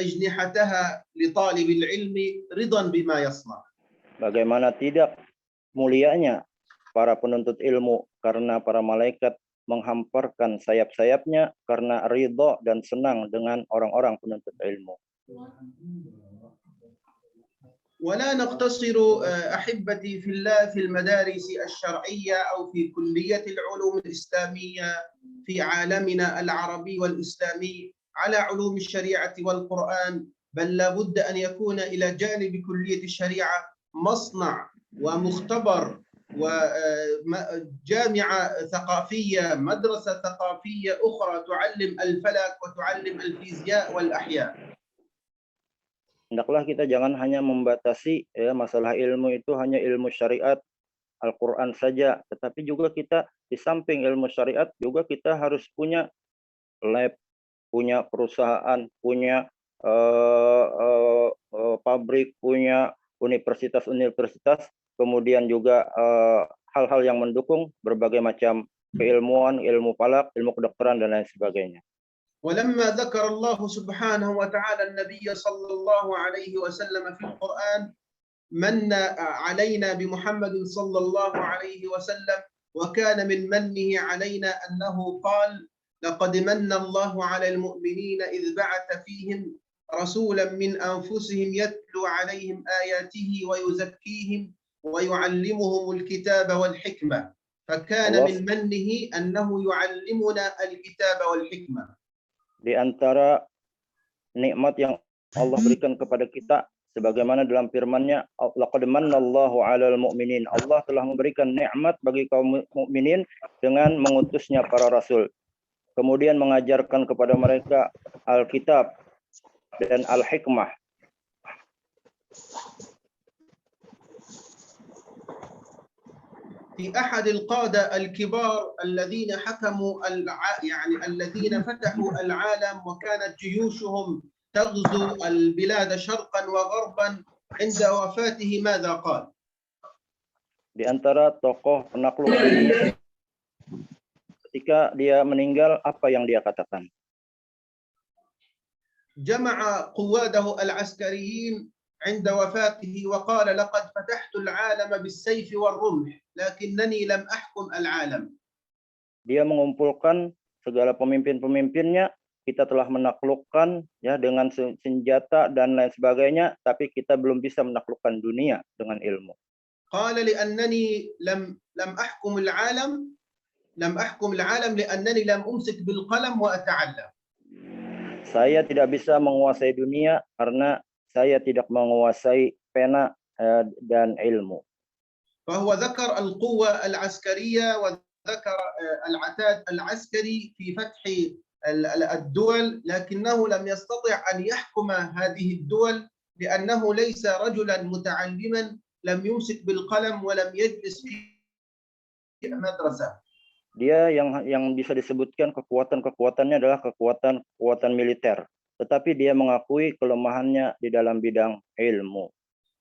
أجنحتها لطالب العلم رضا بما يصنع. Bagaimana tidak mulianya para penuntut ilmu, karena para malaikat menghamparkan sayap-sayapnya karena ridho dan senang dengan orang-orang penuntut ilmu. ولا نقتصر أحبتي في الله في المدارس الشرعية أو في كلية العلوم الإسلامية في عالمنا العربي والإسلامي على علوم الشريعة والقرآن، بل لا بد أن يكون إلى جانب كلية الشريعة مصنع ومختبر وجامعة ثقافية، مدرسة ثقافية أخرى تعلم الفلك وتعلم الفيزياء والأحياء. Hendaklah kita jangan hanya membatasi masalah ilmu itu hanya ilmu syariat Al-Quran saja, tetapi juga kita di samping ilmu syariat juga kita harus punya lab, punya perusahaan, punya pabrik, punya universitas-universitas, kemudian juga hal-hal yang mendukung berbagai macam keilmuan, ilmu falak, ilmu kedokteran dan lain sebagainya. ولما ذكر الله سبحانه وتعالى النبي صلى الله عليه وسلم في القرآن من علينا بمحمد صلى الله عليه وسلم، وكان من منه علينا أنه قال لقد من الله على المؤمنين إذ بعث فيهم رسولا من أنفسهم يتلو عليهم آياته ويزكيهم ويعلمهم الكتاب والحكمة، فكان من منه أنه يعلمنا الكتاب والحكمة. Di antara nikmat yang Allah berikan kepada kita, sebagaimana dalam firman-Nya, laqad mannallahu 'alal mu'minin. Allah telah memberikan nikmat bagi kaum mukminin dengan mengutusnya para rasul. Kemudian mengajarkan kepada mereka Alkitab dan Al-Hikmah. في أحد القادة الكبار الذين حكموا يعني الذين فتحوا العالم وكانت جيوشهم تغزو البلاد شرقا وغربا، عند وفاته ماذا قال؟ Di antara tokoh penakluk dunia, ketika dia meninggal, apa yang dia katakan? جمع قواده العسكريين عند وفاته وقال لقد فتحت العالم بالسيف والرمح لكنني لم أحكم العالم. Dia mengumpulkan segala pemimpin-pemimpinnya, kita telah menaklukkan ya dengan senjata dan lain sebagainya, tapi kita belum bisa menaklukkan dunia dengan ilmu. قال لأنني لم أحكم العالم لأنني لم أمسك بالقلم وأتعلم. Saya tidak bisa menguasai dunia karena saya tidak menguasai pena dan ilmu. فهو ذكر القوة العسكرية وذكر العتاد العسكري في فتح الدول، لكنه لم يستطع أن يحكم هذه الدول لأنه ليس رجلا متعلما لم يمسك بالقلم ولم يجلس في مدرسة. Dia yang bisa disebutkan kekuatannya adalah kekuatan militer, tetapi dia mengakui kelemahannya di dalam bidang ilmu.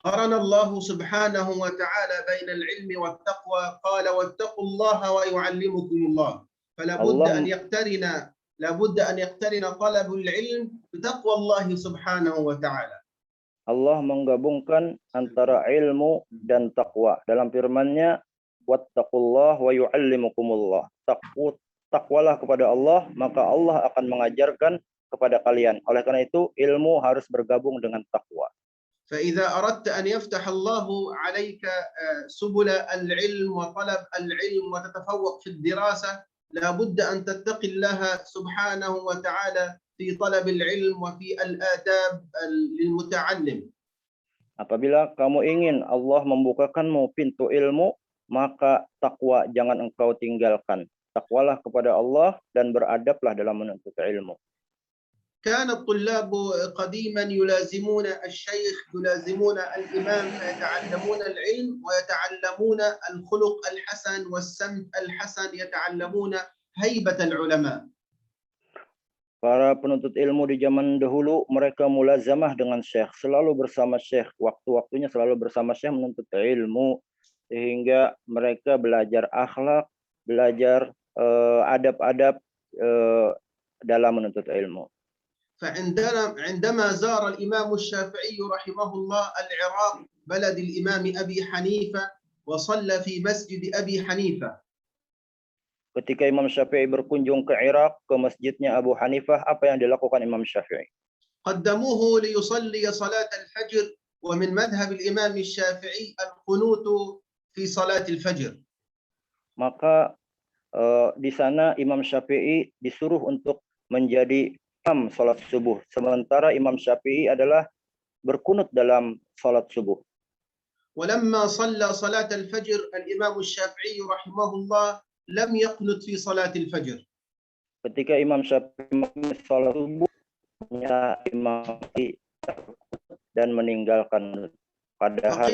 قرن الله سبحانه وتعالى بين العلم والتقوى، قال واتقوا الله ويعلمكم الله، فلا بد أن يقترن طلب العلم بتقوى الله سبحانه وتعالى. Allah menggabungkan antara ilmu dan takwa dalam firman-Nya, wattaqullah wa yu'allimukumullah. Takwalah kepada Allah, maka Allah akan mengajarkan kepada kalian. Oleh karena itu, ilmu harus bergabung dengan takwa. فإذا أردت أن يفتح الله عليك سبل العلم وطلب العلم وتتفوق في الدراسة، لا بد أن تتقي الله سبحانه وتعالى في طلب العلم وفي الآداب للمتعلم. Apabila kamu ingin Allah membukakanmu pintu ilmu, maka takwa jangan engkau tinggalkan. Takwalah kepada Allah dan beradablah dalam menuntut ilmu. كان الطلاب قديما يلازمون الشيخ يلازمون الإمام فيتعلمون العلم ويتعلمون الخلق الحسن والسمت الحسن يتعلمون هيبة العلماء. Para penuntut ilmu di zaman dahulu mereka mulazamah dengan syekh, selalu bersama syekh, waktu-waktunya selalu bersama syekh menuntut ilmu, sehingga mereka belajar akhlak, belajar adab-adab dalam menuntut ilmu. عندما زار الإمام الشافعي رحمه الله العراق بلد الإمام أبي حنيفة وصلى في مسجد أبي حنيفة. Ketika Imam Syafi'i berkunjung ke Irak, ke masjidnya Abu Hanifah, apa yang dilakukan Imam Syafi'i? قدموه ليصلي صلاة الفجر ومن مذهب الإمام الشافعي القنوت في صلاة الفجر. Maka di sana Imam Syafi'i disuruh untuk menjadi imam salat subuh, sementara Imam Syafi'i adalah berkunut dalam salat subuh. ولما صلى صلاة الفجر الإمام الشافعي رحمه الله لم يقنت في صلاة الفجر. Ketika Imam Syafi'i salat subuh, Imam Syafi'i dan meninggalkan padahal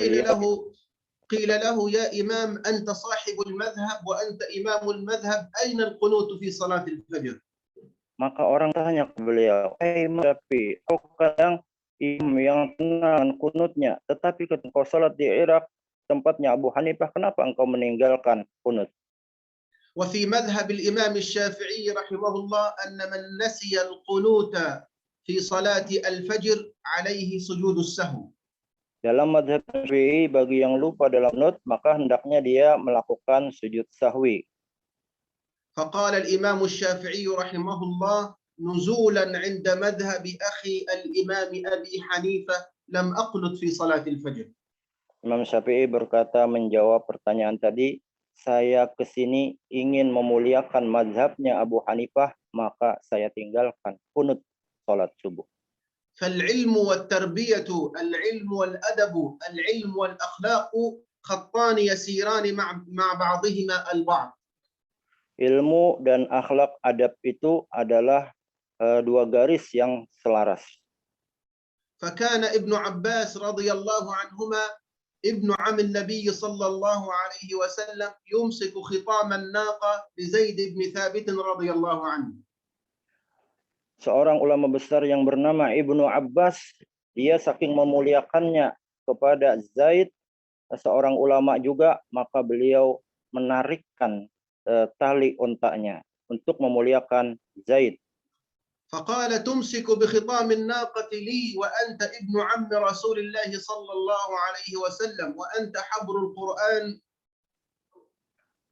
قيل له يا إمام أنت صاحب المذهب وأنت إمام المذهب أين القنوت في صلاة الفجر؟ Maka orang tanya ke beliau, Imam Syafi'i, kau kadang imam yang tenang kunutnya, tetapi ketika kau salat di Irak, tempatnya Abu Hanifah, kenapa engkau meninggalkan kunut? وفي مذهب الإمام الشافعي رحمه الله أن من نسي القنوت في صلاة الفجر عليه سجود السهو. Dalam mazhab Syafi'i, bagi yang lupa dalam kunut, maka hendaknya dia melakukan sujud sahwi. فقال الإمام الشافعي رحمه الله نزولا عند مذهب أخي الإمام أبي حنيفة لم أقنت في صلاة الفجر. Imam Syafi'i berkata menjawab pertanyaan tadi, saya kesini ingin memuliakan mazhabnya Abu Hanifah, maka saya tinggalkan kunut salat subuh. فالعلم والتربية العلم والأدب العلم والأخلاق خطان يسيران مع بعضهما البعض. Ilmu dan akhlak adab itu adalah dua garis yang selaras. فكان ابن عباس رضي الله عنهما ابن عم النبي صلى الله عليه وسلم يمسك خطام الناقة لزيد بن ثابت رضي الله عنه. Seorang ulama besar yang bernama Ibnu Abbas, dia saking memuliakannya kepada Zaid, seorang ulama juga, maka beliau menarikkan tali untaknya untuk memuliakan Zaid. فقال تمسك بخطام الناقة لي وأنت ابن عم رسول الله صلى الله عليه وسلم وأنت حبر القرآن.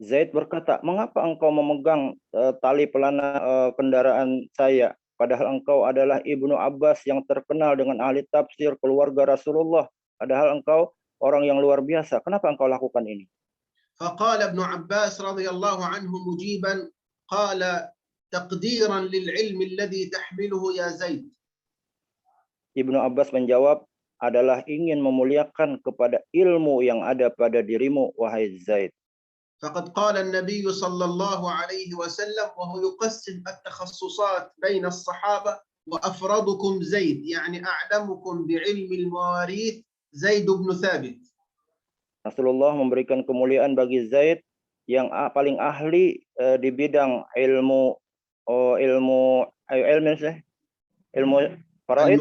Zaid berkata, mengapa engkau memegang tali pelana kendaraan saya? Padahal engkau adalah Ibnu Abbas yang terkenal dengan ahli tafsir keluarga Rasulullah. Padahal engkau orang yang luar biasa. Kenapa engkau lakukan ini? فقال ابن عباس رضي الله عنه مجيبا قال تقديرا للعلم الذي تحمله يا زيد. Ibnu Abbas menjawab, adalah ingin memuliakan kepada ilmu yang ada pada dirimu, wahai Zaid. فقد قال النبي صلى الله عليه وسلم وهو يقسم التخصصات بين الصحابة وأفرضكم زيد يعني أعلمكم بعلم المواريث زيد بن ثابت. Rasulullah memberikan kemuliaan bagi Zaid yang paling ahli di bidang ilmu faraid,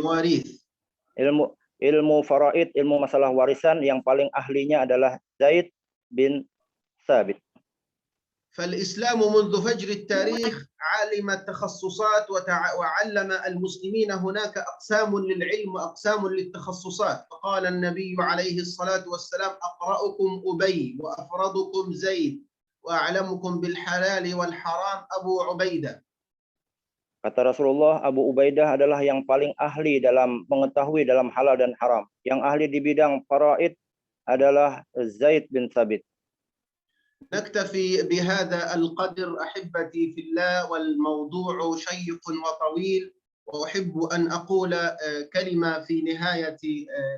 ilmu faraid, ilmu masalah warisan, yang paling ahlinya adalah Zaid bin Thabit. فالإسلام منذ فجر التاريخ علم التخصصات وعلم المسلمين هناك أقسام للعلم وأقسام للتخصصات. فقال النبي عليه الصلاة والسلام أقرأكم أبي وأفرضكم زيد وأعلمكم بالحلال والحرام أبو عبيدة. Kata Rasulullah, Abu Ubaidah adalah yang paling ahli dalam mengetahui dalam halal dan haram. Yang ahli di bidang faraid adalah Zaid bin Thabit. نكتفي بهذا القدر أحبتي في الله والموضوع شيق وطويل وأحب أن أقول كلمة في نهاية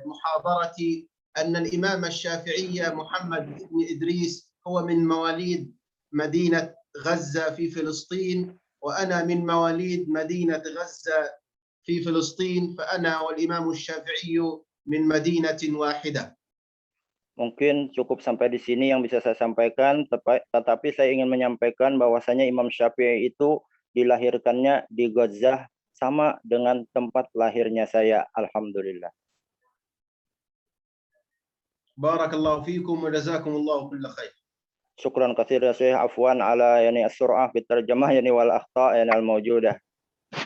محاضرتي أن الإمام الشافعي محمد بن إدريس هو من مواليد مدينة غزة في فلسطين، وأنا من مواليد مدينة غزة في فلسطين، فأنا والإمام الشافعي من مدينة واحدة. Mungkin cukup sampai di sini yang bisa saya sampaikan, tetapi saya ingin menyampaikan bahwasanya Imam Syafi'i itu dilahirkannya di Gaza sama dengan tempat lahirnya saya. Alhamdulillah. Barakallahu fiikum wa jazakumullahu kulla khair. Syukran katsir ya Syekh, afwan ala yani as-sur'ah fi tarjamah yani wal akhta' yani al-mawjudah.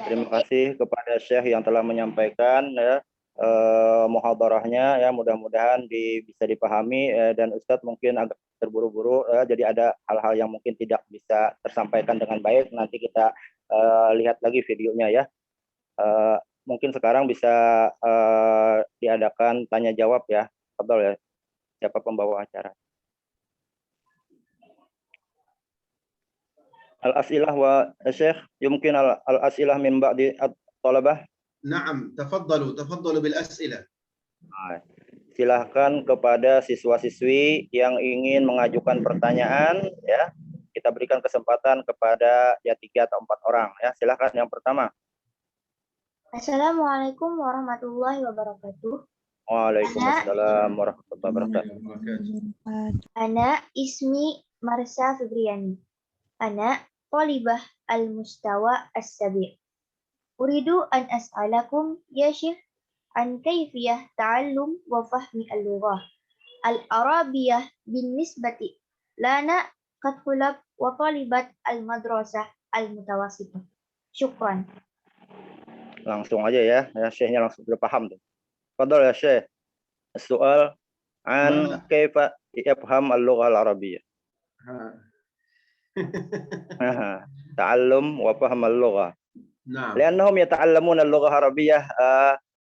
Terima kasih kepada Syekh yang telah menyampaikan ya muhadarahnya ya, mudah-mudahan bisa dipahami dan Ustadz mungkin agak terburu-buru jadi ada hal-hal yang mungkin tidak bisa tersampaikan dengan baik, nanti kita lihat lagi videonya ya. Mungkin sekarang bisa diadakan tanya jawab ya. Betul ya, siapa pembawa acara? Al-as'ilah wa Syekh, yumkin al-as'ilah min ba'di at-talabah. Naam, tafaddalu bil as'ilah. Silahkan kepada siswa-siswi yang ingin mengajukan pertanyaan ya. Kita berikan kesempatan kepada ya 3 atau 4 orang ya. Silahkan yang pertama. Assalamualaikum warahmatullahi wabarakatuh. Waalaikumsalam warahmatullahi wabarakatuh. Ana ismi Marsa Febriani. Ana talibah al-mustawa as-sabi'. Uridu an as'alakum ya Syekh an kayfiyah ta'allum wa fahmi al-lughah al-arabiyyah bin nisbati lana katulab wa talibat al-madrasah al-mutawassithah. Syukran. Langsung aja ya, Syekhnya langsung sudah paham tuh. Fadhal ya Syekh. Soal an kaifa yafham al-lughah al-arabiyyah. Ta'allum wa fahm al-lughah. نعم. لأنهم يتعلمون اللغة العربية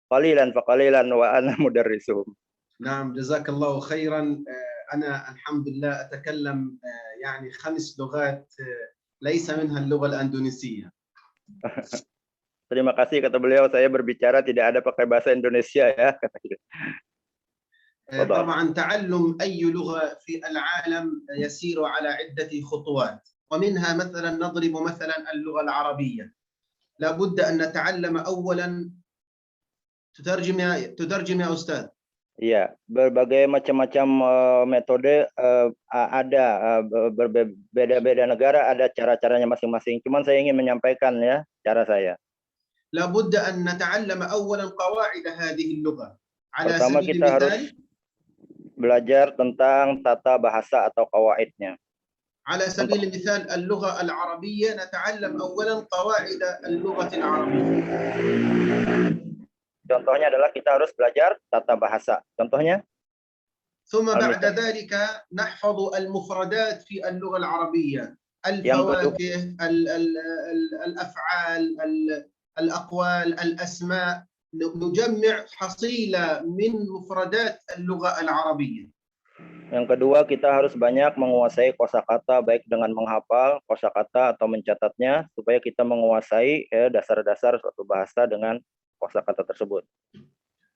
قليلا فقليلا وأنا مدرسهم. نعم جزاك الله خيرا. أنا الحمد لله أتكلم يعني 5 لغات ليس منها اللغة الأندونيسية. Terima kasih kata beliau, saya berbicara tidak ada pakai bahasa Indonesia ya. طبعا تعلم أي لغة في العالم يسير على عدة خطوات، ومنها مثلا نضرب مثلا اللغة العربية. لابد أن نتعلم أولا تترجم يا أستاذ. Iya, berbagai macam-macam metode ada, berbeda-beda negara ada cara-caranya masing-masing. Cuman saya ingin menyampaikan ya cara saya. لابد أن نتعلم أولا قواعد هذه اللغة. على Pertama سبيل kita harus المثال belajar tentang tata bahasa atau qawaidnya. على سبيل المثال اللغة العربية نتعلم أولا قواعد اللغة العربية. Contohnya adalah kita harus belajar tata bahasa. Contohnya? ثم بعد ذلك نحفظ المفردات في اللغة العربية. الفواكه، الأفعال، الأقوال، الأسماء. نجمع حصيلة من مفردات اللغة العربية. Yang kedua, kita harus banyak menguasai kosakata, baik dengan menghafal kosakata atau mencatatnya, supaya kita menguasai dasar-dasar suatu bahasa dengan kosakata tersebut.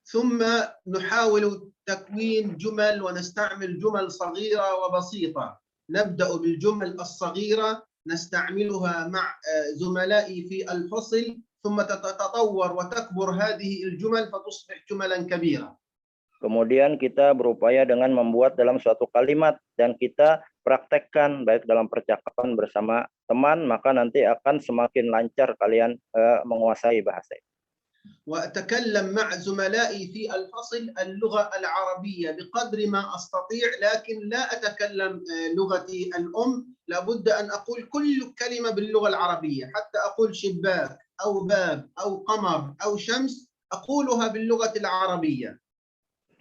ثم نحاول تكوين جمل ونستعمل جمل صغيرة وبسيطة. نبدأ بالجمل الصغيرة نستعملها مع زملائي في الفصل، ثم تتطور وتكبر هذه الجمل فتصبح جملا كبيرة. Kemudian kita berupaya dengan membuat dalam suatu kalimat dan kita praktekkan baik dalam percakapan bersama teman, maka nanti akan semakin lancar kalian menguasai bahasa. وأتكلم مع زملائي في الفصل اللغة العربية بقدر ما أستطيع، لكن لا أتكلم لغتي الأم. لابد أن أقول كل كلمة باللغة العربية، حتى أقول شباك أو باب أو قمر أو شمس أقولها باللغة العربية.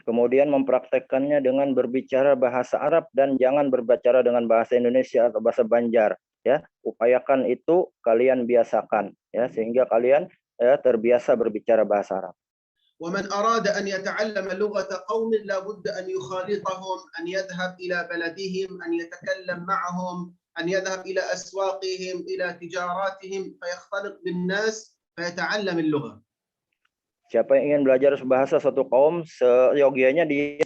Kemudian mempraktekkannya dengan berbicara bahasa Arab dan jangan berbicara dengan bahasa Indonesia atau bahasa Banjar ya. Upayakan itu kalian biasakan ya, sehingga kalian terbiasa berbicara bahasa Arab. ومن أراد أن يتعلم لغة قوم لابد أن يخالطهم، أن يذهب إلى بلدهم، أن يتكلم معهم، أن يذهب إلى أسواقهم، إلى تجاراتهم، فيختلط بالناس فيتعلم اللغة. Siapa yang ingin belajar bahasa satu kaum, seyogianya dia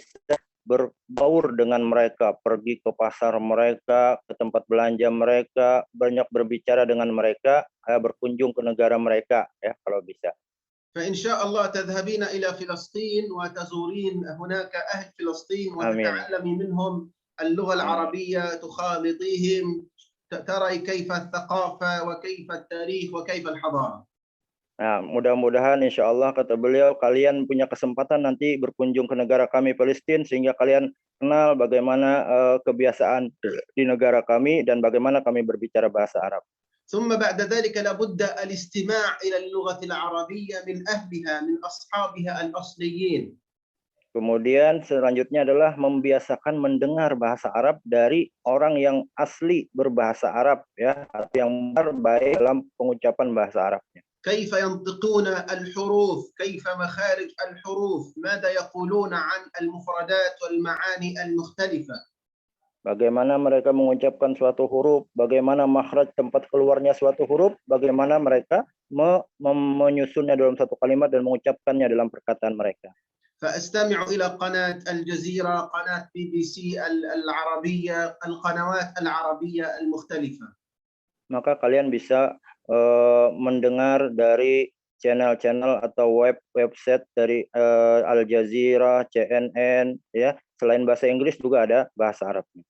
berbaur dengan mereka, pergi ke pasar mereka, ke tempat belanja mereka, banyak berbicara dengan mereka, berkunjung ke negara mereka, ya kalau bisa. فإن شاء الله تذهبين إلى فلسطين وتزورين هناك أهل فلسطين وتتعلمي منهم اللغة العربية، تخالطيهم، ترى كيف الثقافة وكيف التاريخ وكيف الحضارة. Nah, mudah-mudahan insya Allah kata beliau kalian punya kesempatan nanti berkunjung ke negara kami Palestina sehingga kalian kenal bagaimana kebiasaan di negara kami dan bagaimana kami berbicara bahasa Arab. ثم بعد ذلك لابد الاستماع إلى اللغة العربية من أهلها من أصحابها الأصليين. Kemudian selanjutnya adalah membiasakan mendengar bahasa Arab dari orang yang asli berbahasa Arab, ya, atau yang baik dalam pengucapan bahasa Arabnya. كيف ينطقون الحروف، كيف مخارج الحروف، ماذا يقولون عن المفردات والمعاني المختلفة. Bagaimana mereka mengucapkan suatu huruf, bagaimana makhraj tempat keluarnya suatu huruf, bagaimana mereka menyusunnya dalam satu kalimat dan mengucapkannya dalam perkataan mereka. فأستمع إلى قناة الجزيرة، قناة BBC العربية، القنوات العربية المختلفة. Maka kalian bisa mendengar dari channel-channel atau website dari Al Jazeera, CNN, ya. Selain bahasa Inggris juga ada bahasa Arabnya.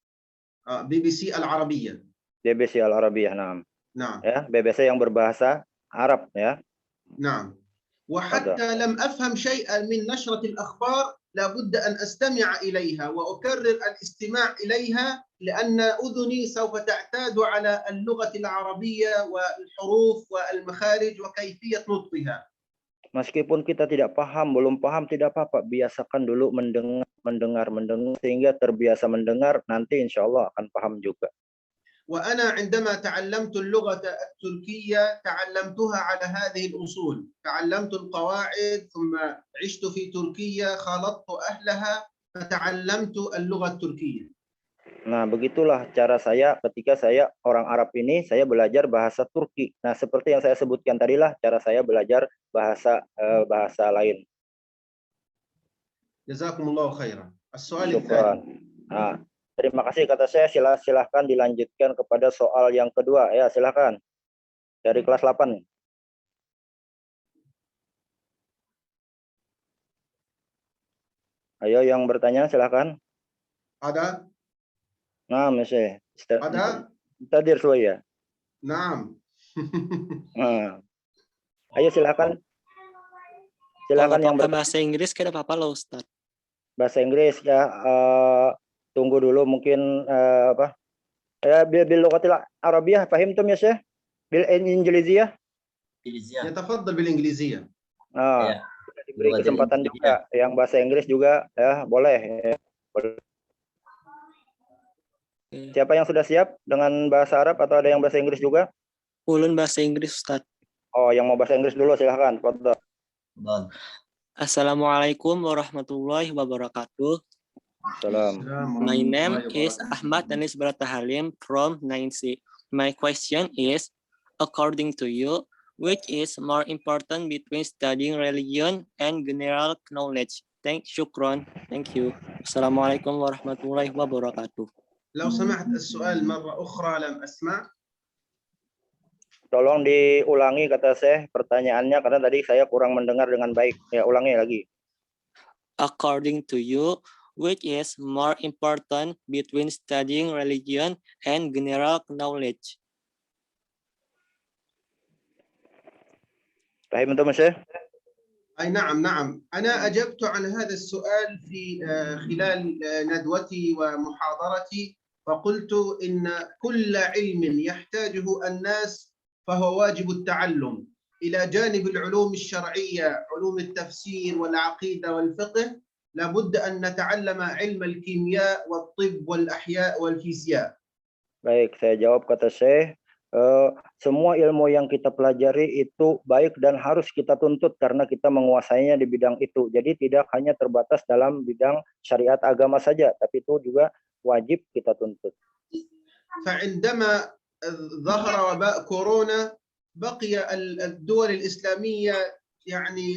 BBC العربية. BBC Al-Arabiyah, نعم. نعم. Ya, BBC yang berbahasa Arab, ya. نعم. وحتى لم أفهم شيئا من نشرة الأخبار لابد أن أستمع إليها وأكرر الاستماع إليها لأن أذني سوف تعتاد على اللغة العربية والحروف والمخارج وكيفية نطقها. Meskipun kita tidak paham, belum paham, tidak apa-apa. Biasakan dulu mendengar sehingga terbiasa mendengar. Nanti insya Allah akan paham juga. وأنا عندما تعلمت اللغة التركية تعلمتها على هذه الأصول. تعلمت القواعد ثم عشت في تركيا، خالطت أهلها فتعلمت اللغة التركية. Nah, begitulah cara saya ketika saya orang Arab ini, saya belajar bahasa Turki. Nah, seperti yang saya sebutkan tadilah cara saya belajar bahasa lain. Jazakumullahu khairan. As-soal Nah, terima kasih kata saya. Silahkan dilanjutkan kepada soal yang kedua. Ya, silahkan. Dari kelas 8. Ayo yang bertanya silahkan. Ada? Naam, Syekh. Ada? Tadir suaya. Naam. Nah. Ayo silahkan. Silahkan yang bahasa Inggris kira apa lo, Ustaz? Bahasa Inggris ya, tunggu dulu mungkin apa? Ya bil lughatil arabiyyah fahimtum ya Syekh? Bil injiliziyah? Ya, tafadhal bil ingliziyah. Nah, diberi kesempatan juga yang bahasa Inggris juga ya, boleh. Boleh. Siapa yang sudah siap dengan bahasa Arab atau ada yang bahasa Inggris juga? Ulun bahasa Inggris, Ustaz. Oh, yang mau bahasa Inggris dulu silahkan. Fadhal. Assalamualaikum warahmatullahi wabarakatuh. Salam. My name is Ahmad Danis Barata Halim from 9C. My question is, according to you, which is more important between studying religion and general knowledge? Syukron. Thank you. Assalamualaikum warahmatullahi wabarakatuh. لو سمحت السؤال مرة أخرى لم أسمع. Tolong diulangi kata saya pertanyaannya karena tadi saya kurang mendengar dengan baik. Ya, ulangi lagi. According to you, which is more important between studying religion and general knowledge? Fahim antum Syekh? أي نعم أنا أجبت عن هذا السؤال في خلال ندوتي ومحاضرتي فقلت إن كل علم يحتاجه الناس فهو واجب التعلم إلى جانب العلوم الشرعية علوم التفسير والعقيدة والفقه لابد أن نتعلم علم الكيمياء والطب والأحياء والفيزياء. Baik, saya jawab kata Syekh. Semua ilmu yang kita pelajari itu baik dan harus kita tuntut karena kita menguasainya di bidang itu. Jadi tidak hanya terbatas dalam bidang syariat agama saja, tapi itu juga wajib kita tuntut. فعندما ظهر وباء كورونا بقي الدول الإسلامية يعني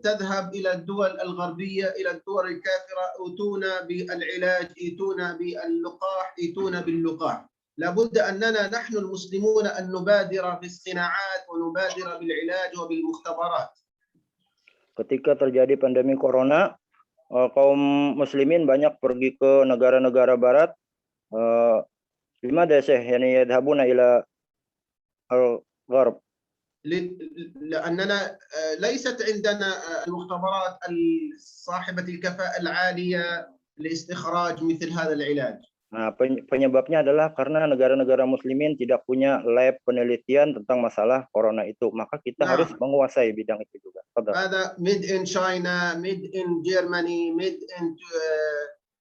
تذهب إلى الدول الغربية، إلى الدول الكافرة، ائتونا بالعلاج، ائتونا باللقاح، ائتونا باللقاح. لابد أننا نحن المسلمون أن نبادر بالصناعات ونبادر بالعلاج وبالمختبرات. Ketika terjadi pandemi corona, kaum muslimin banyak pergi ke negara-negara barat. لماذا يا شيخ يعني يذهبون إلى الغرب؟ لأننا ليست عندنا المختبرات صاحبة الكفاءة العالية لاستخراج مثل هذا العلاج. Nah, penyebabnya adalah karena negara-negara muslimin tidak punya lab penelitian tentang masalah corona itu, maka kita harus menguasai bidang itu juga. Ada made in China, made in Germany, made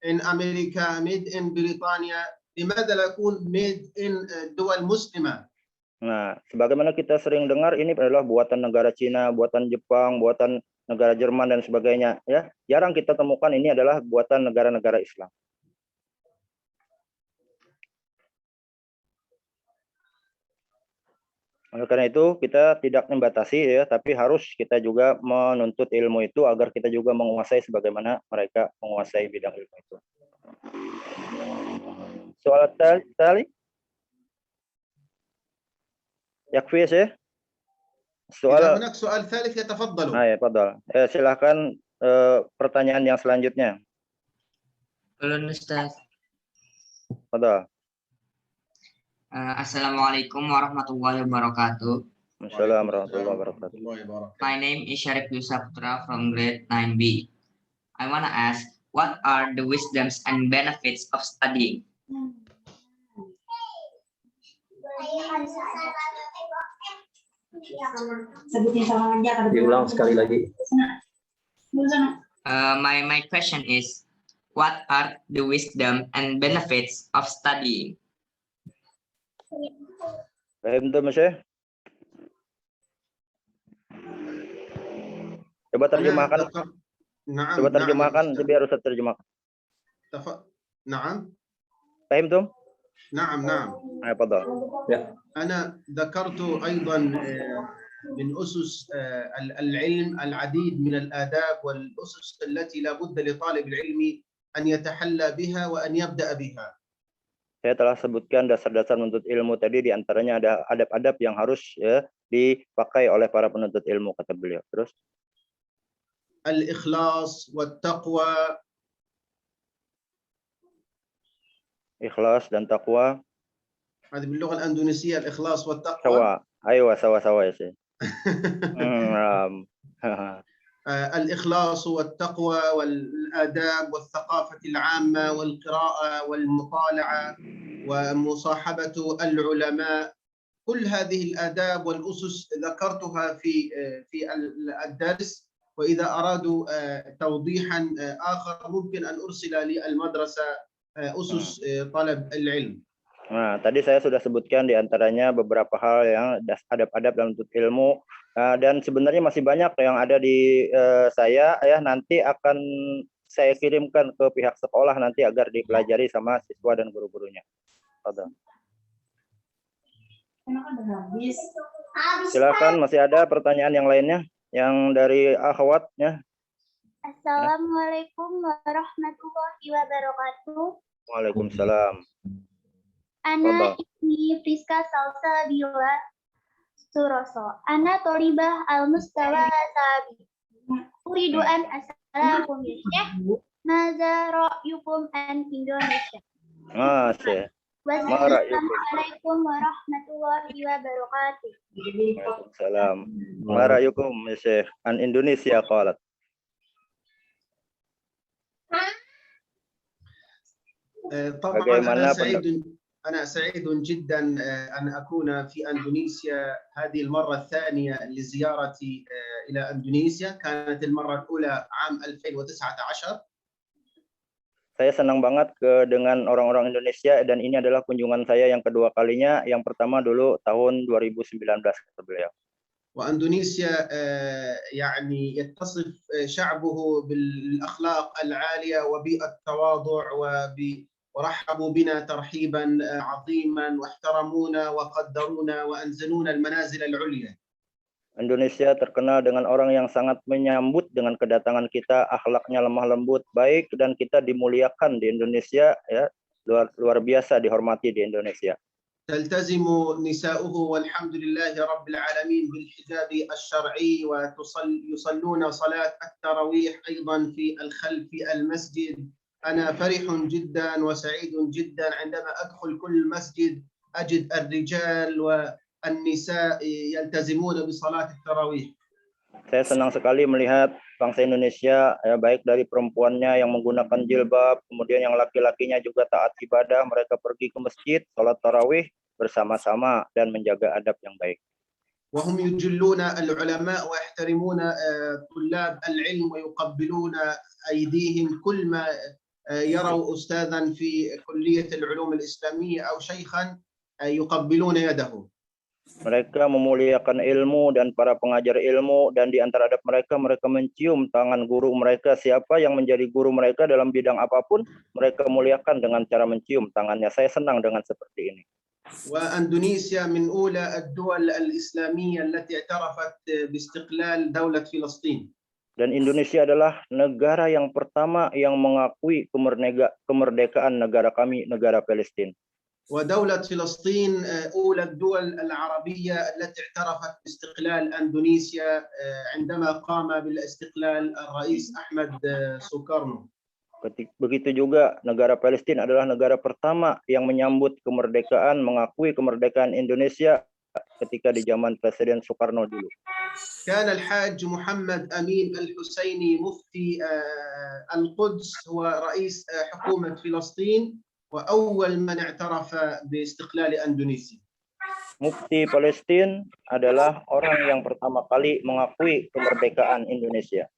in America, made in Britania. لماذا لا يكون made in دول مسلمة؟ Nah, sebagaimana kita sering dengar, ini adalah buatan negara Cina, buatan Jepang, buatan negara Jerman dan sebagainya. Ya, jarang kita temukan ini adalah buatan negara-negara Islam. Oleh karena itu kita tidak membatasi ya, tapi harus kita juga menuntut ilmu itu agar kita juga menguasai sebagaimana mereka menguasai bidang ilmu itu. Soal tali? Yakfi ya, Syekh? Soal thalith ya, tafadhalu. Ya, tafadhal. Silakan pertanyaan yang selanjutnya. Halo Ustaz. Tafadhal. Assalamualaikum warahmatullahi wabarakatuh. Assalamualaikum warahmatullahi wabarakatuh. My name is Syarif Yusaputra from grade 9B. I want to ask, what are the wisdoms and benefits of studying? Diulang sekali lagi. My question is, what are the wisdom and benefits of studying? Faham Syekh? Coba terjemahkan. Coba terjemahkan, biar Ustaz terjemahkan. نعم. فهمتم؟ نعم. تفضل. أنا ذكرت أيضا من أسس العلم العديد من الآداب والأسس التي لا بد لطالب العلم أن يتحلى بها وأن يبدأ بها. Saya telah sebutkan dasar-dasar menuntut ilmu tadi, diantaranya ada adab-adab yang harus ya, dipakai oleh para penuntut ilmu, kata beliau. Terus? Al-ikhlas wa taqwa. Ikhlas dan taqwa. هذه باللغة الإندونيسية الإخلاص والتقوى. سوا. أيوة سوا يا شيخ. الإخلاص والتقوى والآداب والثقافة العامة والقراءة والمطالعة ومصاحبة العلماء، كل هذه الآداب والأسس ذكرتها في الدرس، وإذا أرادوا توضيحا آخر ممكن أن أرسل للمدرسة أسس طلب العلم. Nah, tadi saya sudah sebutkan diantaranya beberapa hal yang adab-adab dalam menuntut ilmu, dan sebenarnya masih banyak yang ada di saya ya, nanti akan saya kirimkan ke pihak sekolah nanti agar dipelajari sama siswa dan guru-gurunya. Silakan, masih ada pertanyaan yang lainnya yang dari akhwat ya. Assalamualaikum warahmatullahi wabarakatuh. Waalaikumsalam. Ana ismi Friska Salsabila Suroso. Ana tolibah al-mustawa sabi. Uridu an as'alakum ya Syekh, maza ra'yukum an Indonesia? Masya. Wassalamualaikum warahmatullahi wabarakatuh. Waalaikumsalam. Ma ra'yukum ya Syekh an Indonesia qalat. طبعا أنا سعيد جدا أن أكون في أندونيسيا هذه المرة الثانية لزيارتي إلى أندونيسيا، كانت المرة الأولى عام 2019. Saya senang banget dengan orang-orang Indonesia, dan ini adalah kunjungan saya yang kedua kalinya. Yang pertama dulu tahun 2019 kata beliau. وأندونيسيا يعني يتصف شعبه بالأخلاق العالية وبيئة التواضع ورحبوا بنا ترحيبا عظيما واحترمونا وقدرونا وأنزلونا المنازل العليا. Indonesia terkenal dengan orang yang sangat menyambut dengan kedatangan kita, akhlaknya lemah lembut, baik, dan kita dimuliakan di Indonesia, ya, luar biasa dihormati di Indonesia. تلتزم نساؤه والحمد لله رب العالمين بالحجاب الشرعي ويصلون صلاة التراويح أيضا في الخلف المسجد. أنا فرح جدا وسعيد جدا عندما أدخل كل مسجد أجد الرجال والنساء يلتزمون بصلاة التراويح. Saya senang sekali melihat bangsa Indonesia, ya, baik dari perempuannya yang menggunakan jilbab, kemudian yang laki-lakinya juga taat ibadah, mereka pergi ke masjid, sholat tarawih bersama-sama dan menjaga adab yang baik. وهم يجلون العلماء ويحترمون طلاب العلم ويقبلون أيديهم كل ما يروا أستاذا في كلية العلوم الإسلامية أو شيخا يقبلون يده. Mereka memuliakan ilmu dan para pengajar ilmu, dan di antara adab mereka, mereka mencium tangan guru mereka. Siapa yang menjadi guru mereka dalam bidang apapun, mereka muliakan dengan cara mencium tangannya. Saya senang dengan seperti ini. وأندونيسيا من أولى الدول الإسلامية التي اعترفت باستقلال دولة فلسطين. Dan Indonesia adalah negara yang pertama yang mengakui kemerdekaan negara kami, negara Palestina. ودولة فلسطين أولى الدول العربية التي اعترفت باستقلال أندونيسيا عندما قام بالاستقلال الرئيس أحمد سوكارنو. Begitu juga negara Palestina adalah negara pertama yang menyambut kemerdekaan, mengakui kemerdekaan Indonesia ketika di zaman Presiden Soekarno dulu. كان الحاج محمد أمين الحسيني مفتي القدس هو رئيس حكومة فلسطين وأول من اعترف باستقلال أندونيسيا. Mufti Palestina adalah orang yang pertama kali mengakui kemerdekaan Indonesia.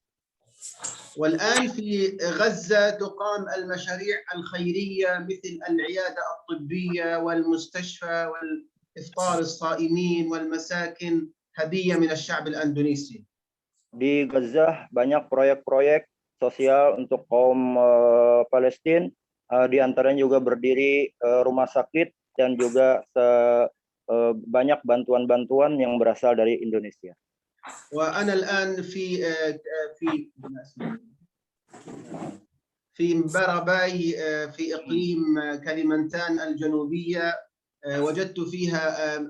والآن في غزة تقام المشاريع الخيرية مثل العيادة الطبية والمستشفى والإفطار الصائمين والمساكن هدية من الشعب الأندونيسي. Di Gaza banyak proyek-proyek sosial untuk kaum Palestina. Di antaranya juga berdiri rumah sakit dan juga banyak bantuan-bantuan yang berasal dari Indonesia. وأنا الآن في مبارباي في إقليم كليمنتان الجنوبية وجدت فيها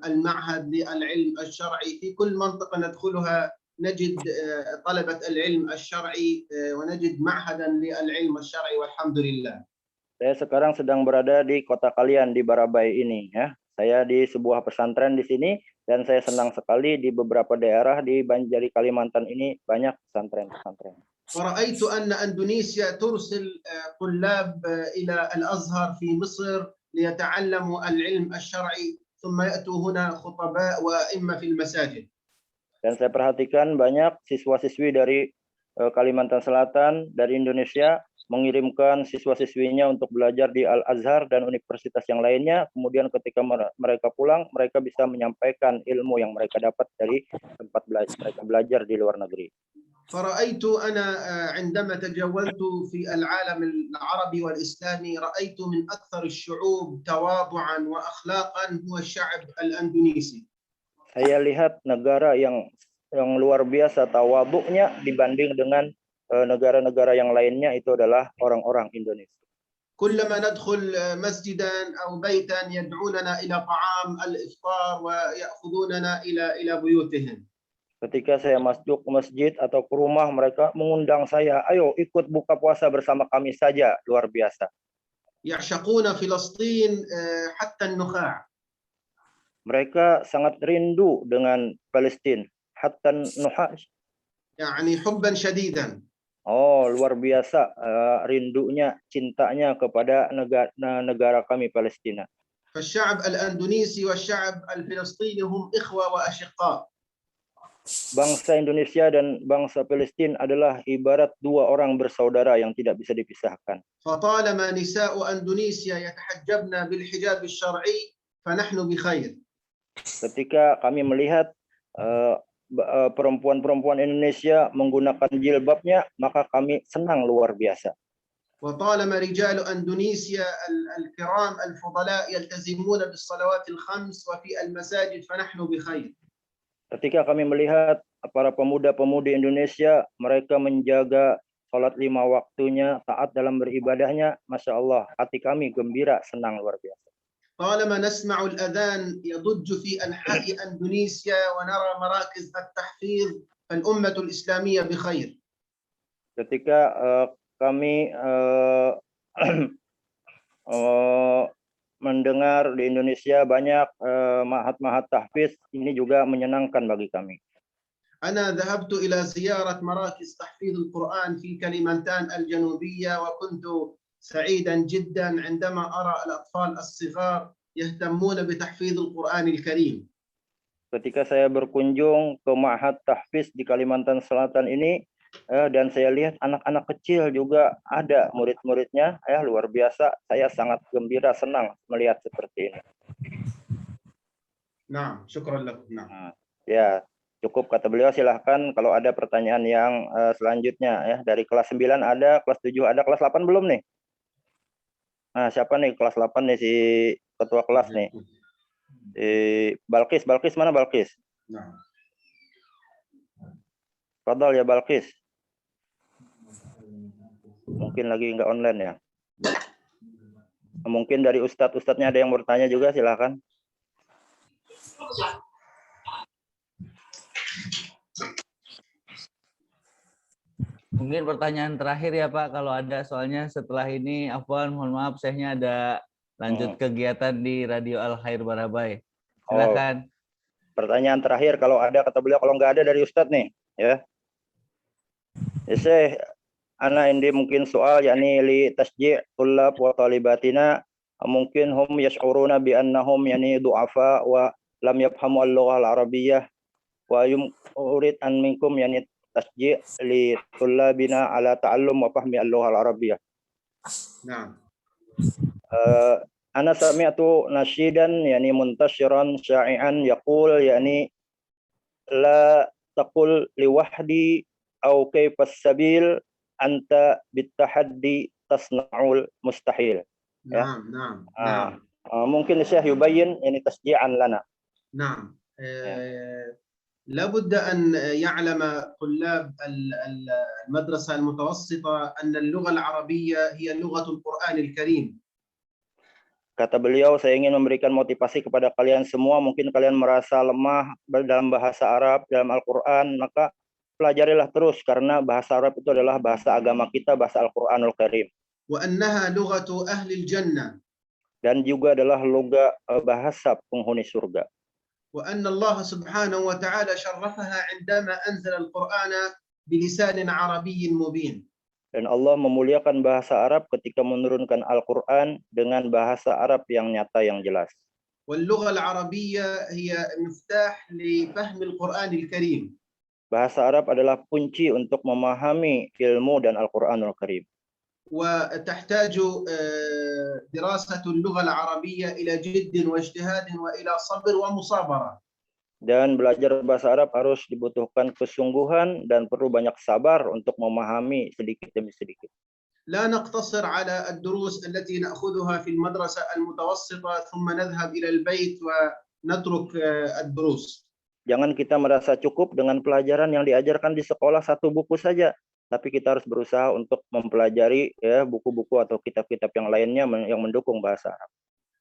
المعهد للعلم الشرعي. في كل منطقة ندخلها نجد طلبة العلم الشرعي ونجد معهدا للعلم الشرعي والحمد لله. Saya sekarang sedang berada di kota kalian di Barabai ini, ya. Saya di sebuah pesantren di sini dan saya senang sekali di beberapa daerah di Banjari Kalimantan ini banyak pesantren-pesantren. ورأيت أن أندونيسيا ترسل طلاب إلى الأزهر في مصر ليتعلموا العلم الشرعي ثم يأتوا هنا خطباء وأئمة في المساجد. Dan saya perhatikan banyak siswa-siswi dari Kalimantan Selatan, dari Indonesia, mengirimkan siswa-siswinya untuk belajar di Al-Azhar dan universitas yang lainnya. Kemudian ketika mereka pulang, mereka bisa menyampaikan ilmu yang mereka dapat dari tempat mereka belajar di luar negeri. فرأيت أنا عندما تجولت في العالم العربي والإسلامي رأيت من أكثر الشعوب تواضعا وأخلاقا هو الشعب الأندونيسي. Saya lihat negara yang luar biasa tawaduknya dibanding dengan negara-negara yang lainnya itu adalah orang-orang Indonesia. كلما ندخل مسجدا أو بيتا يدعوننا إلى طعام الإفطار ويأخذوننا إلى بيوتهم. Ketika saya masuk ke masjid atau ke rumah, mereka mengundang saya, ayo ikut buka puasa bersama kami saja, luar biasa. يعشقون فلسطين حتى النخاع. Mereka sangat rindu dengan Palestina, hatta nuhaj. يعني حبا شديدا. Oh, luar biasa rindunya, cintanya kepada negara kami Palestina. فالشعب الأندونيسي والشعب الفلسطيني هم إخوة وأشقاء. Bangsa Indonesia dan bangsa Palestina adalah ibarat dua orang bersaudara yang tidak bisa dipisahkan. فطالما نساء أندونيسيا يتحجبن بالحجاب الشرعي فنحن بخير. Ketika kami melihat perempuan-perempuan Indonesia menggunakan jilbabnya, maka kami senang luar biasa. وطالما رجال أندونيسيا الكرام الفضلاء يلتزمون بالصلوات الخمس وفي المساجد فنحن بخير. Ketika kami melihat para pemuda-pemudi Indonesia, mereka menjaga sholat 5 waktunya, taat dalam beribadahnya, Masya Allah, hati kami gembira, senang luar biasa. طالما نسمع الأذان يضج في أنحاء إندونيسيا ونرى مراكز التحفيظ فالأمة الإسلامية بخير. Ketika kami mendengar di Indonesia banyak mahat-mahat tahfiz, ini juga menyenangkan bagi kami. أنا ذهبت إلى زيارة مراكز تحفيظ القرآن في كليمانتان الجنوبية وكنت سعيدا جدا عندما أرى الأطفال الصغار يهتمون بتحفيظ القرآن الكريم. Ketika saya berkunjung ke Ma'had Tahfiz di Kalimantan Selatan ini, dan saya lihat anak-anak kecil juga ada murid-muridnya, luar biasa. Saya sangat gembira, senang melihat seperti ini. Nah, syukran lakum. Nah. Ya, cukup kata beliau. Silahkan kalau ada pertanyaan yang selanjutnya ya. Dari kelas 9 ada, kelas 7 ada, kelas 8 belum nih? Nah, siapa nih kelas 8 nih, si ketua kelas nih? Balkis mana Balkis? Nah. Fadal ya Balkis. Mungkin lagi nggak online ya. Mungkin dari ustadznya ada yang bertanya juga, silakan. Mungkin pertanyaan terakhir ya Pak, kalau ada, soalnya setelah ini, Afwan, mohon maaf, Syekhnya ada lanjut kegiatan di Radio Al Khair Barabai. Silakan. Pertanyaan terakhir kalau ada, kata beliau, kalau nggak ada dari Ustadz nih, ya. Syekh, ana indi mungkin soal yakni li tasji' tullab wa talibatina mungkin hum yash'uruna bi annahum yani du'afa wa lam yafhamu al-lughah al-arabiyyah wa urid an minkum yani tasji' li tullabina ala ta'allum wa fahmi al-lughah al-arabiyyah. Naam. Ana sami'tu nasyidan yani muntashiran sya'i'an yaqul yani la taqul li wahdi au kayfas sabil anta bitahaddi tasna'ul mustahil. Naam, naam. Mungkin Syekh yubayyin ini tasji'an lana. نعم لابد أن يعلم طلاب المدرسة المتوسطة أن اللغة العربية هي لغة القرآن الكريم. Kata beliau, saya ingin memberikan motivasi kepada kalian semua. Mungkin kalian merasa lemah dalam bahasa Arab, dalam Al-Quran, maka pelajarilah terus, karena bahasa Arab itu adalah bahasa agama kita, bahasa Al-Quranul Karim. وأنها لغة أهل الجنة. Dan juga adalah bahasa penghuni surga. وأن الله سبحانه وتعالى شرفها عندما أنزل القرآن بلسان عربي مبين. Dan Allah memuliakan bahasa Arab ketika menurunkan Al-Quran dengan bahasa Arab yang nyata, yang jelas. واللغة العربية هي مفتاح لفهم القرآن الكريم. Bahasa Arab adalah kunci untuk memahami ilmu dan Al-Quranul Karim. وتحتاج دراسة اللغة العربية إلى جد واجتهاد وإلى صبر ومصابرة. Dan belajar bahasa Arab harus dibutuhkan kesungguhan dan perlu banyak sabar untuk memahami sedikit demi sedikit. لا نقتصر على الدروس التي نأخذها في المدرسة المتوسطة ثم نذهب إلى البيت ونترك الدروس. Jangan kita merasa cukup dengan pelajaran yang diajarkan di sekolah satu buku saja, tapi kita harus berusaha untuk mempelajari buku-buku atau kitab-kitab yang lainnya yang mendukung bahasa Arab.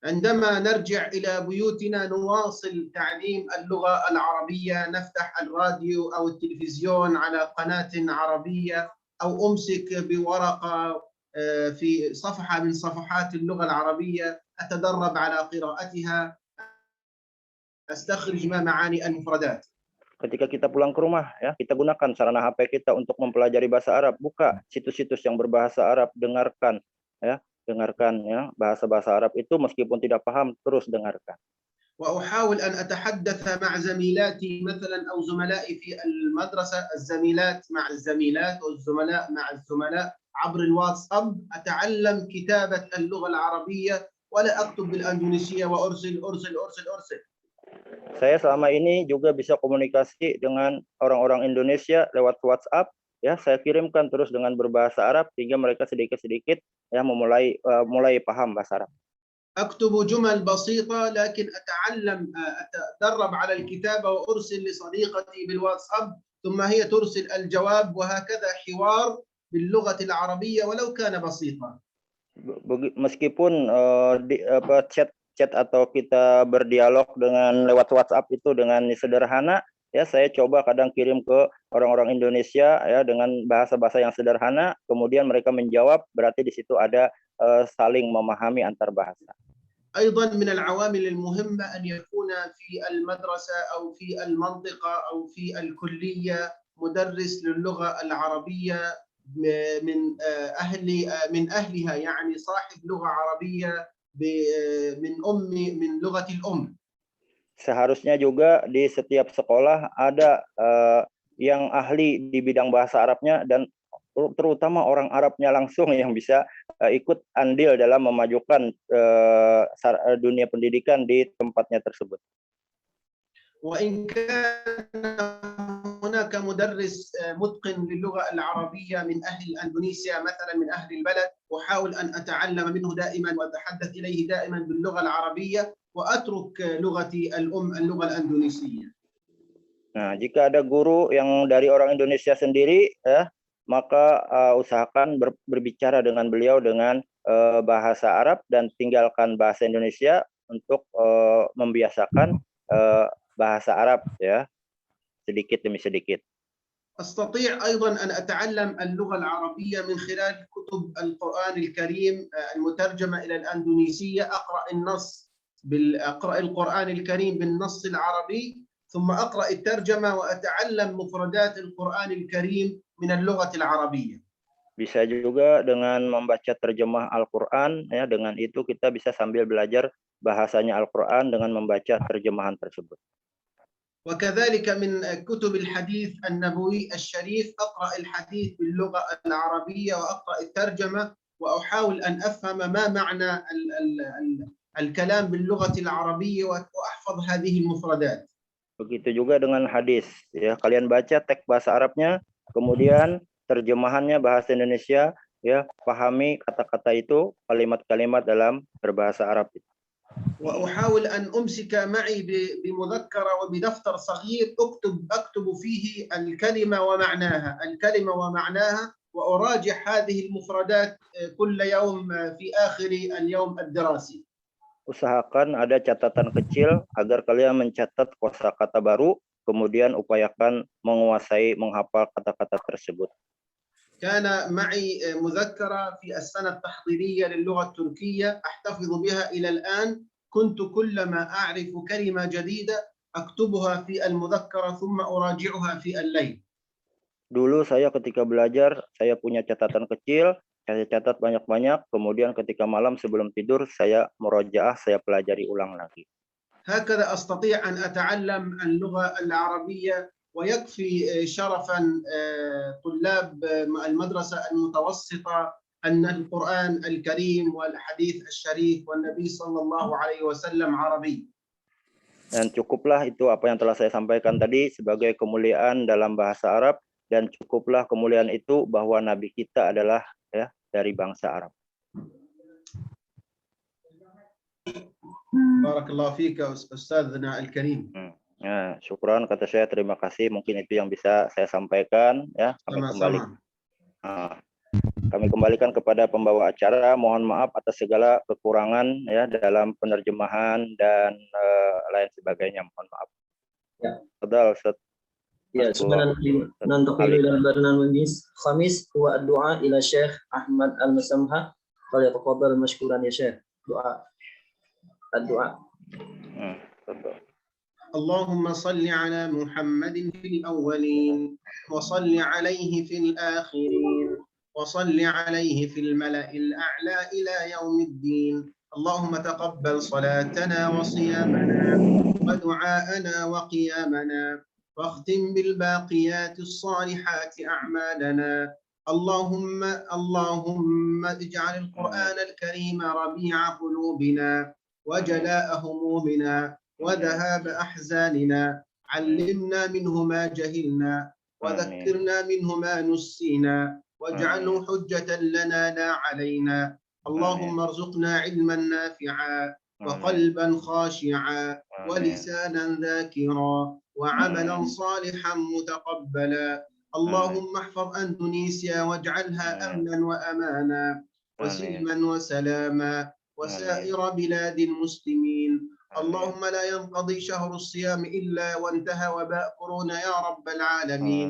عندما نرجع إلى بيوتنا نواصل تعليم اللغة العربية، نفتح الراديو أو التلفزيون على قناة عربية أو أمسك بورقة في صفحة من صفحات اللغة العربية أتدرب على قراءتها أستخرج ما معاني المفردات. Ketika kita pulang ke rumah, ya, kita gunakan sarana HP kita untuk mempelajari bahasa Arab. Buka situs-situs yang berbahasa Arab, dengarkan ya bahasa-bahasa Arab itu meskipun tidak paham, terus dengarkan. وأحاول أن أتحدث مع زميلاتي مثلا أو زملائي في المدرسة، الزميلات مع الزميلات والزملاء مع الزملاء عبر الواتساب. أتعلم كتابة اللغة العربية ولا أكتب بالأندونيسية وأرسل أرسل أرسل أرسل. Saya selama ini juga bisa komunikasi dengan orang-orang Indonesia lewat WhatsApp. Ya, saya kirimkan terus dengan berbahasa Arab sehingga mereka sedikit-sedikit mulai paham bahasa Arab. أكتب جمل بسيطة لكن أتدرب على الكتابة وأرسل لصديقتي بالواتساب ثم هي ترسل الجواب وهكذا حوار باللغة العربية ولو كان بسيطا. Meskipun chat atau kita berdialog dengan lewat WhatsApp itu dengan sederhana, ya saya coba kadang kirim ke orang-orang Indonesia ya dengan bahasa-bahasa yang sederhana, kemudian mereka menjawab, berarti di situ ada saling memahami antar bahasa. أيضا من العوامل المهمة أن يكون في المدرسة أو في المنطقة أو في الكلية مدرس للغة العربية من أهلها يعني صاحب لغة عربية من لغة الأم. Seharusnya juga di setiap sekolah ada yang ahli di bidang bahasa Arabnya dan terutama orang Arabnya langsung yang bisa ikut andil dalam memajukan dunia pendidikan di tempatnya tersebut. وإن كان هناك مدرس متقن للغة العربية من أهل إندونيسيا مثلا من أهل البلد أحاول أن أتعلم منه دائما وأتحدث إليه دائما باللغة العربية وأترك لغتي الأم اللغة الإندونيسية. Nah, jika ada guru yang dari orang Indonesia sendiri, ya, maka usahakan berbicara dengan beliau dengan bahasa Arab dan tinggalkan bahasa Indonesia untuk membiasakan bahasa Arab ya sedikit demi sedikit. أستطيع أيضا أن أتعلم اللغة العربية من خلال كتب القرآن الكريم المترجمة إلى الأندونيسية. أقرأ القرآن الكريم بالنص العربي ثم أقرأ الترجمة وأتعلم مفردات القرآن الكريم من اللغة العربية. Bisa juga dengan membaca terjemah Al-Quran, ya, dengan itu kita bisa sambil belajar bahasanya Al-Quran dengan membaca terjemahan tersebut. وكذلك من كتب الحديث النبوي الشريف أقرأ الحديث باللغة العربية وأقرأ الترجمة وأحاول أن أفهم ما معنى الكلام باللغة العربية وأحفظ هذه المفردات. Begitu juga dengan hadis, ya, kalian baca teks bahasa Arabnya, kemudian terjemahannya bahasa Indonesia, ya, pahami kata-kata itu, kalimat-kalimat dalam berbahasa Arab. وأحاول أن أمسك معي بمذكرة وبدفتر صغير أكتب فيه الكلمة ومعناها وأراجع هذه المفردات كل يوم في آخر اليوم الدراسي. Usahakan ada catatan kecil agar kalian mencatat kosakata baru, kemudian upayakan menghafal kata-kata tersebut. كان معي مذكرة في السنة التحضيرية للغة التركية أحتفظ بها إلى الآن. كنت كلما أعرف كلمة جديدة أكتبها في المذكرة ثم أراجعها في الليل. Dulu saya ketika belajar, saya punya catatan kecil, saya catat banyak-banyak, kemudian ketika malam sebelum tidur saya murojaah, saya pelajari ulang lagi. هكذا أستطيع أن أتعلم اللغة العربية ويكفي شرفا طلاب المدرسة المتوسطة أن القرآن الكريم والحديث الشريف والنبي صلى الله عليه وسلم عربي. Dan cukuplah itu apa yang telah saya sampaikan tadi sebagai kemuliaan dalam bahasa Arab, dan cukuplah kemuliaan itu bahwa Nabi kita adalah ya dari bangsa Arab. Barakallahu fika Ustadzna al-Karim. Ya, syukran kata saya, terima kasih. Mungkin itu yang bisa saya sampaikan ya. Kami kembalikan kepada pembawa acara. Mohon maaf atas segala kekurangan ya dalam penerjemahan dan lain sebagainya. Mohon maaf. Ya. Ustaz. Ya, sebenarnya nantaqilu ila barnamij khamis huwa ad-du'a ila Syekh Ahmad Al-Musamha. Falyatafadhal mashkuran ya Syekh. Doa. Ad-du'a. اللهم صل على محمد في الأولين وصل عليه في الآخرين وصل عليه في الملأ الأعلى إلى يوم الدين. اللهم تقبل صلاتنا وصيامنا ودعاءنا وقيامنا واختم بالباقيات الصالحات أعمالنا. اللهم اجعل القرآن الكريم ربيع قلوبنا وجلاء همومنا وذهاب أحزاننا. علمنا منه ما جهلنا وذكرنا منه ما نسينا واجعله حجة لنا لا علينا. اللهم ارزقنا علما نافعا وقلبا خاشعا ولسانا ذاكرا وعملا صالحا متقبلا. اللهم احفظ أندونيسيا واجعلها أمنا وأمانا وسلما وسلاما وسائر بلاد المسلمين. اللهم لا ينقضي شهر الصيام إلا وانتهى وباء كورونا يا رب العالمين.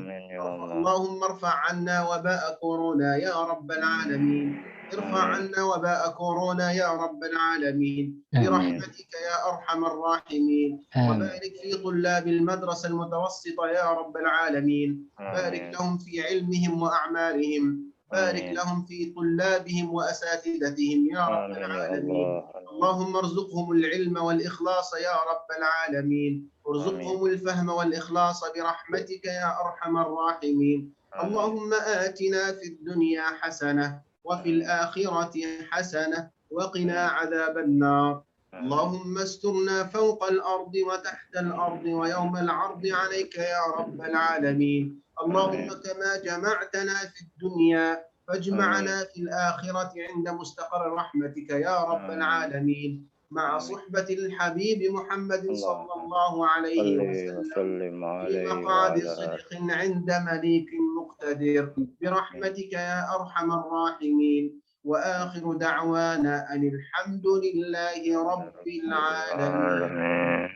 اللهم ارفع عنا وباء كورونا يا رب العالمين. ارفع عنا وباء كورونا يا رب العالمين برحمتك يا أرحم الراحمين. وبارك في طلاب المدرسة المتوسطة يا رب العالمين. بارك لهم في علمهم وأعمالهم. بارك لهم في طلابهم وأساتذتهم يا رب العالمين. اللهم ارزقهم العلم والإخلاص يا رب العالمين. ارزقهم الفهم والإخلاص برحمتك يا أرحم الراحمين. اللهم آتنا في الدنيا حسنة وفي الآخرة حسنة وقنا عذاب النار. اللهم استرنا فوق الأرض وتحت الأرض ويوم العرض عليك يا رب العالمين. اللهم كما جمعتنا في الدنيا فاجمعنا في الآخرة عند مستقر رحمتك يا رب العالمين مع صحبة الحبيب محمد صلى الله عليه وسلم في مقعد صدق عند مليك مقتدر برحمتك يا أرحم الراحمين. وآخر دعوانا أن الحمد لله رب العالمين.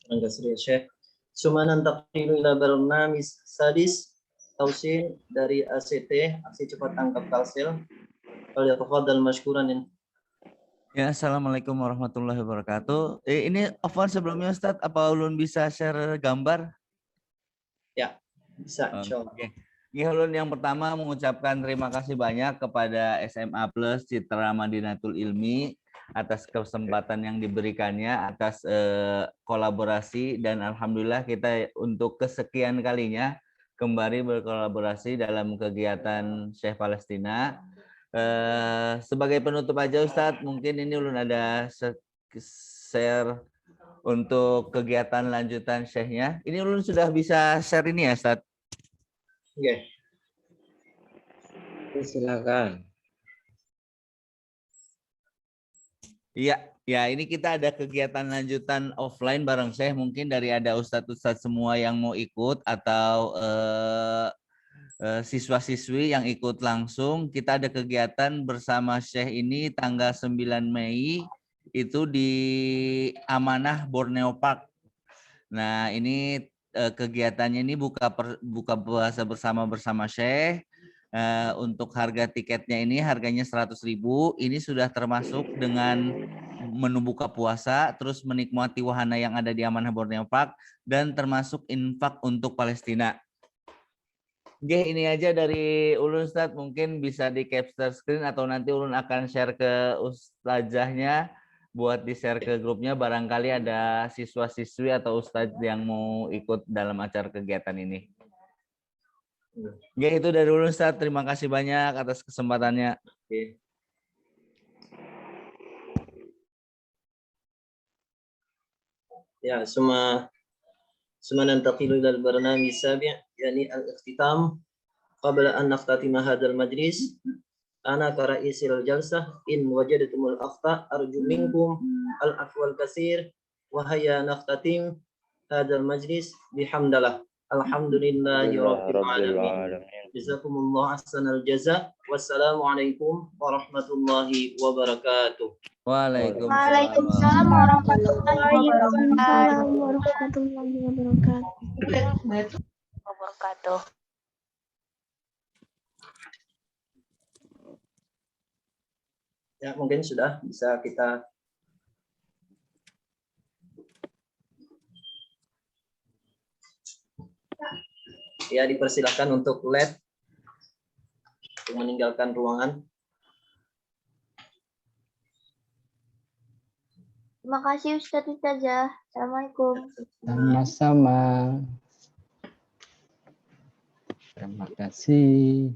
Terima kasih Syekh. Summa nantaqilu ila barnamij sadis tausin dari ACT, aksi cepat tangkap Kalsel. Falyatafadhal mashkuran. Ya, assalamualaikum warahmatullahi wabarakatuh. Ini Afwan sebelumnya Ustadz, apa Ulun bisa share gambar? Ya, bisa. Oke. Ini Ulun yang pertama mengucapkan terima kasih banyak kepada SMA Plus Citra Madinatul Ilmi atas kesempatan yang diberikannya, atas kolaborasi, dan alhamdulillah kita untuk kesekian kalinya kembali berkolaborasi dalam kegiatan Syekh Palestina. Sebagai penutup aja Ustadz, mungkin ini Ulun ada share untuk kegiatan lanjutan Syekhnya. Ini Ulun sudah bisa share ini ya Ustadz? Oke. Silakan. Iya, ya ini kita ada kegiatan lanjutan offline bareng Syekh. Mungkin dari ada ustadz-ustadz semua yang mau ikut atau siswa-siswi yang ikut langsung. Kita ada kegiatan bersama Syekh ini tanggal 9 Mei itu di Amanah Borneo Park. Nah ini kegiatannya ini buka puasa bersama Syekh. Untuk harga tiketnya ini harganya 100.000. Ini sudah termasuk dengan menu buka puasa, terus menikmati wahana yang ada di Amanah Borneo Park, dan termasuk infak untuk Palestina. Oke, ini aja dari Ulun Ustadz, mungkin bisa di capture screen atau nanti Ulun akan share ke ustazahnya buat di-share ke grupnya, barangkali ada siswa-siswi atau ustadz yang mau ikut dalam acara kegiatan ini. Oke, itu dari Ulun Ustadz, terima kasih banyak atas kesempatannya. Oke. Ya, summa nantaqilu ila al-barnamij sabi' yani al-ikhtitam. Qabla an naftatima hadzal majlis, ana kara'isil jalsah in wajadatumul akhta arju minkum al-afwal katsir wa hayya naftatim hadzal majlis bihamdallah. Alhamdulillahi rabbil alamin. Jazakumullah ahsanal jaza. Wassalamualaikum warahmatullahi wabarakatuh. Waalaikumsalam warahmatullahi wabarakatuh. Ya, mungkin sudah bisa kita ya dipersilakan untuk LED untuk meninggalkan ruangan. Terima kasih Ustadz Ustazah. Assalamualaikum. Sama-sama. Terima kasih.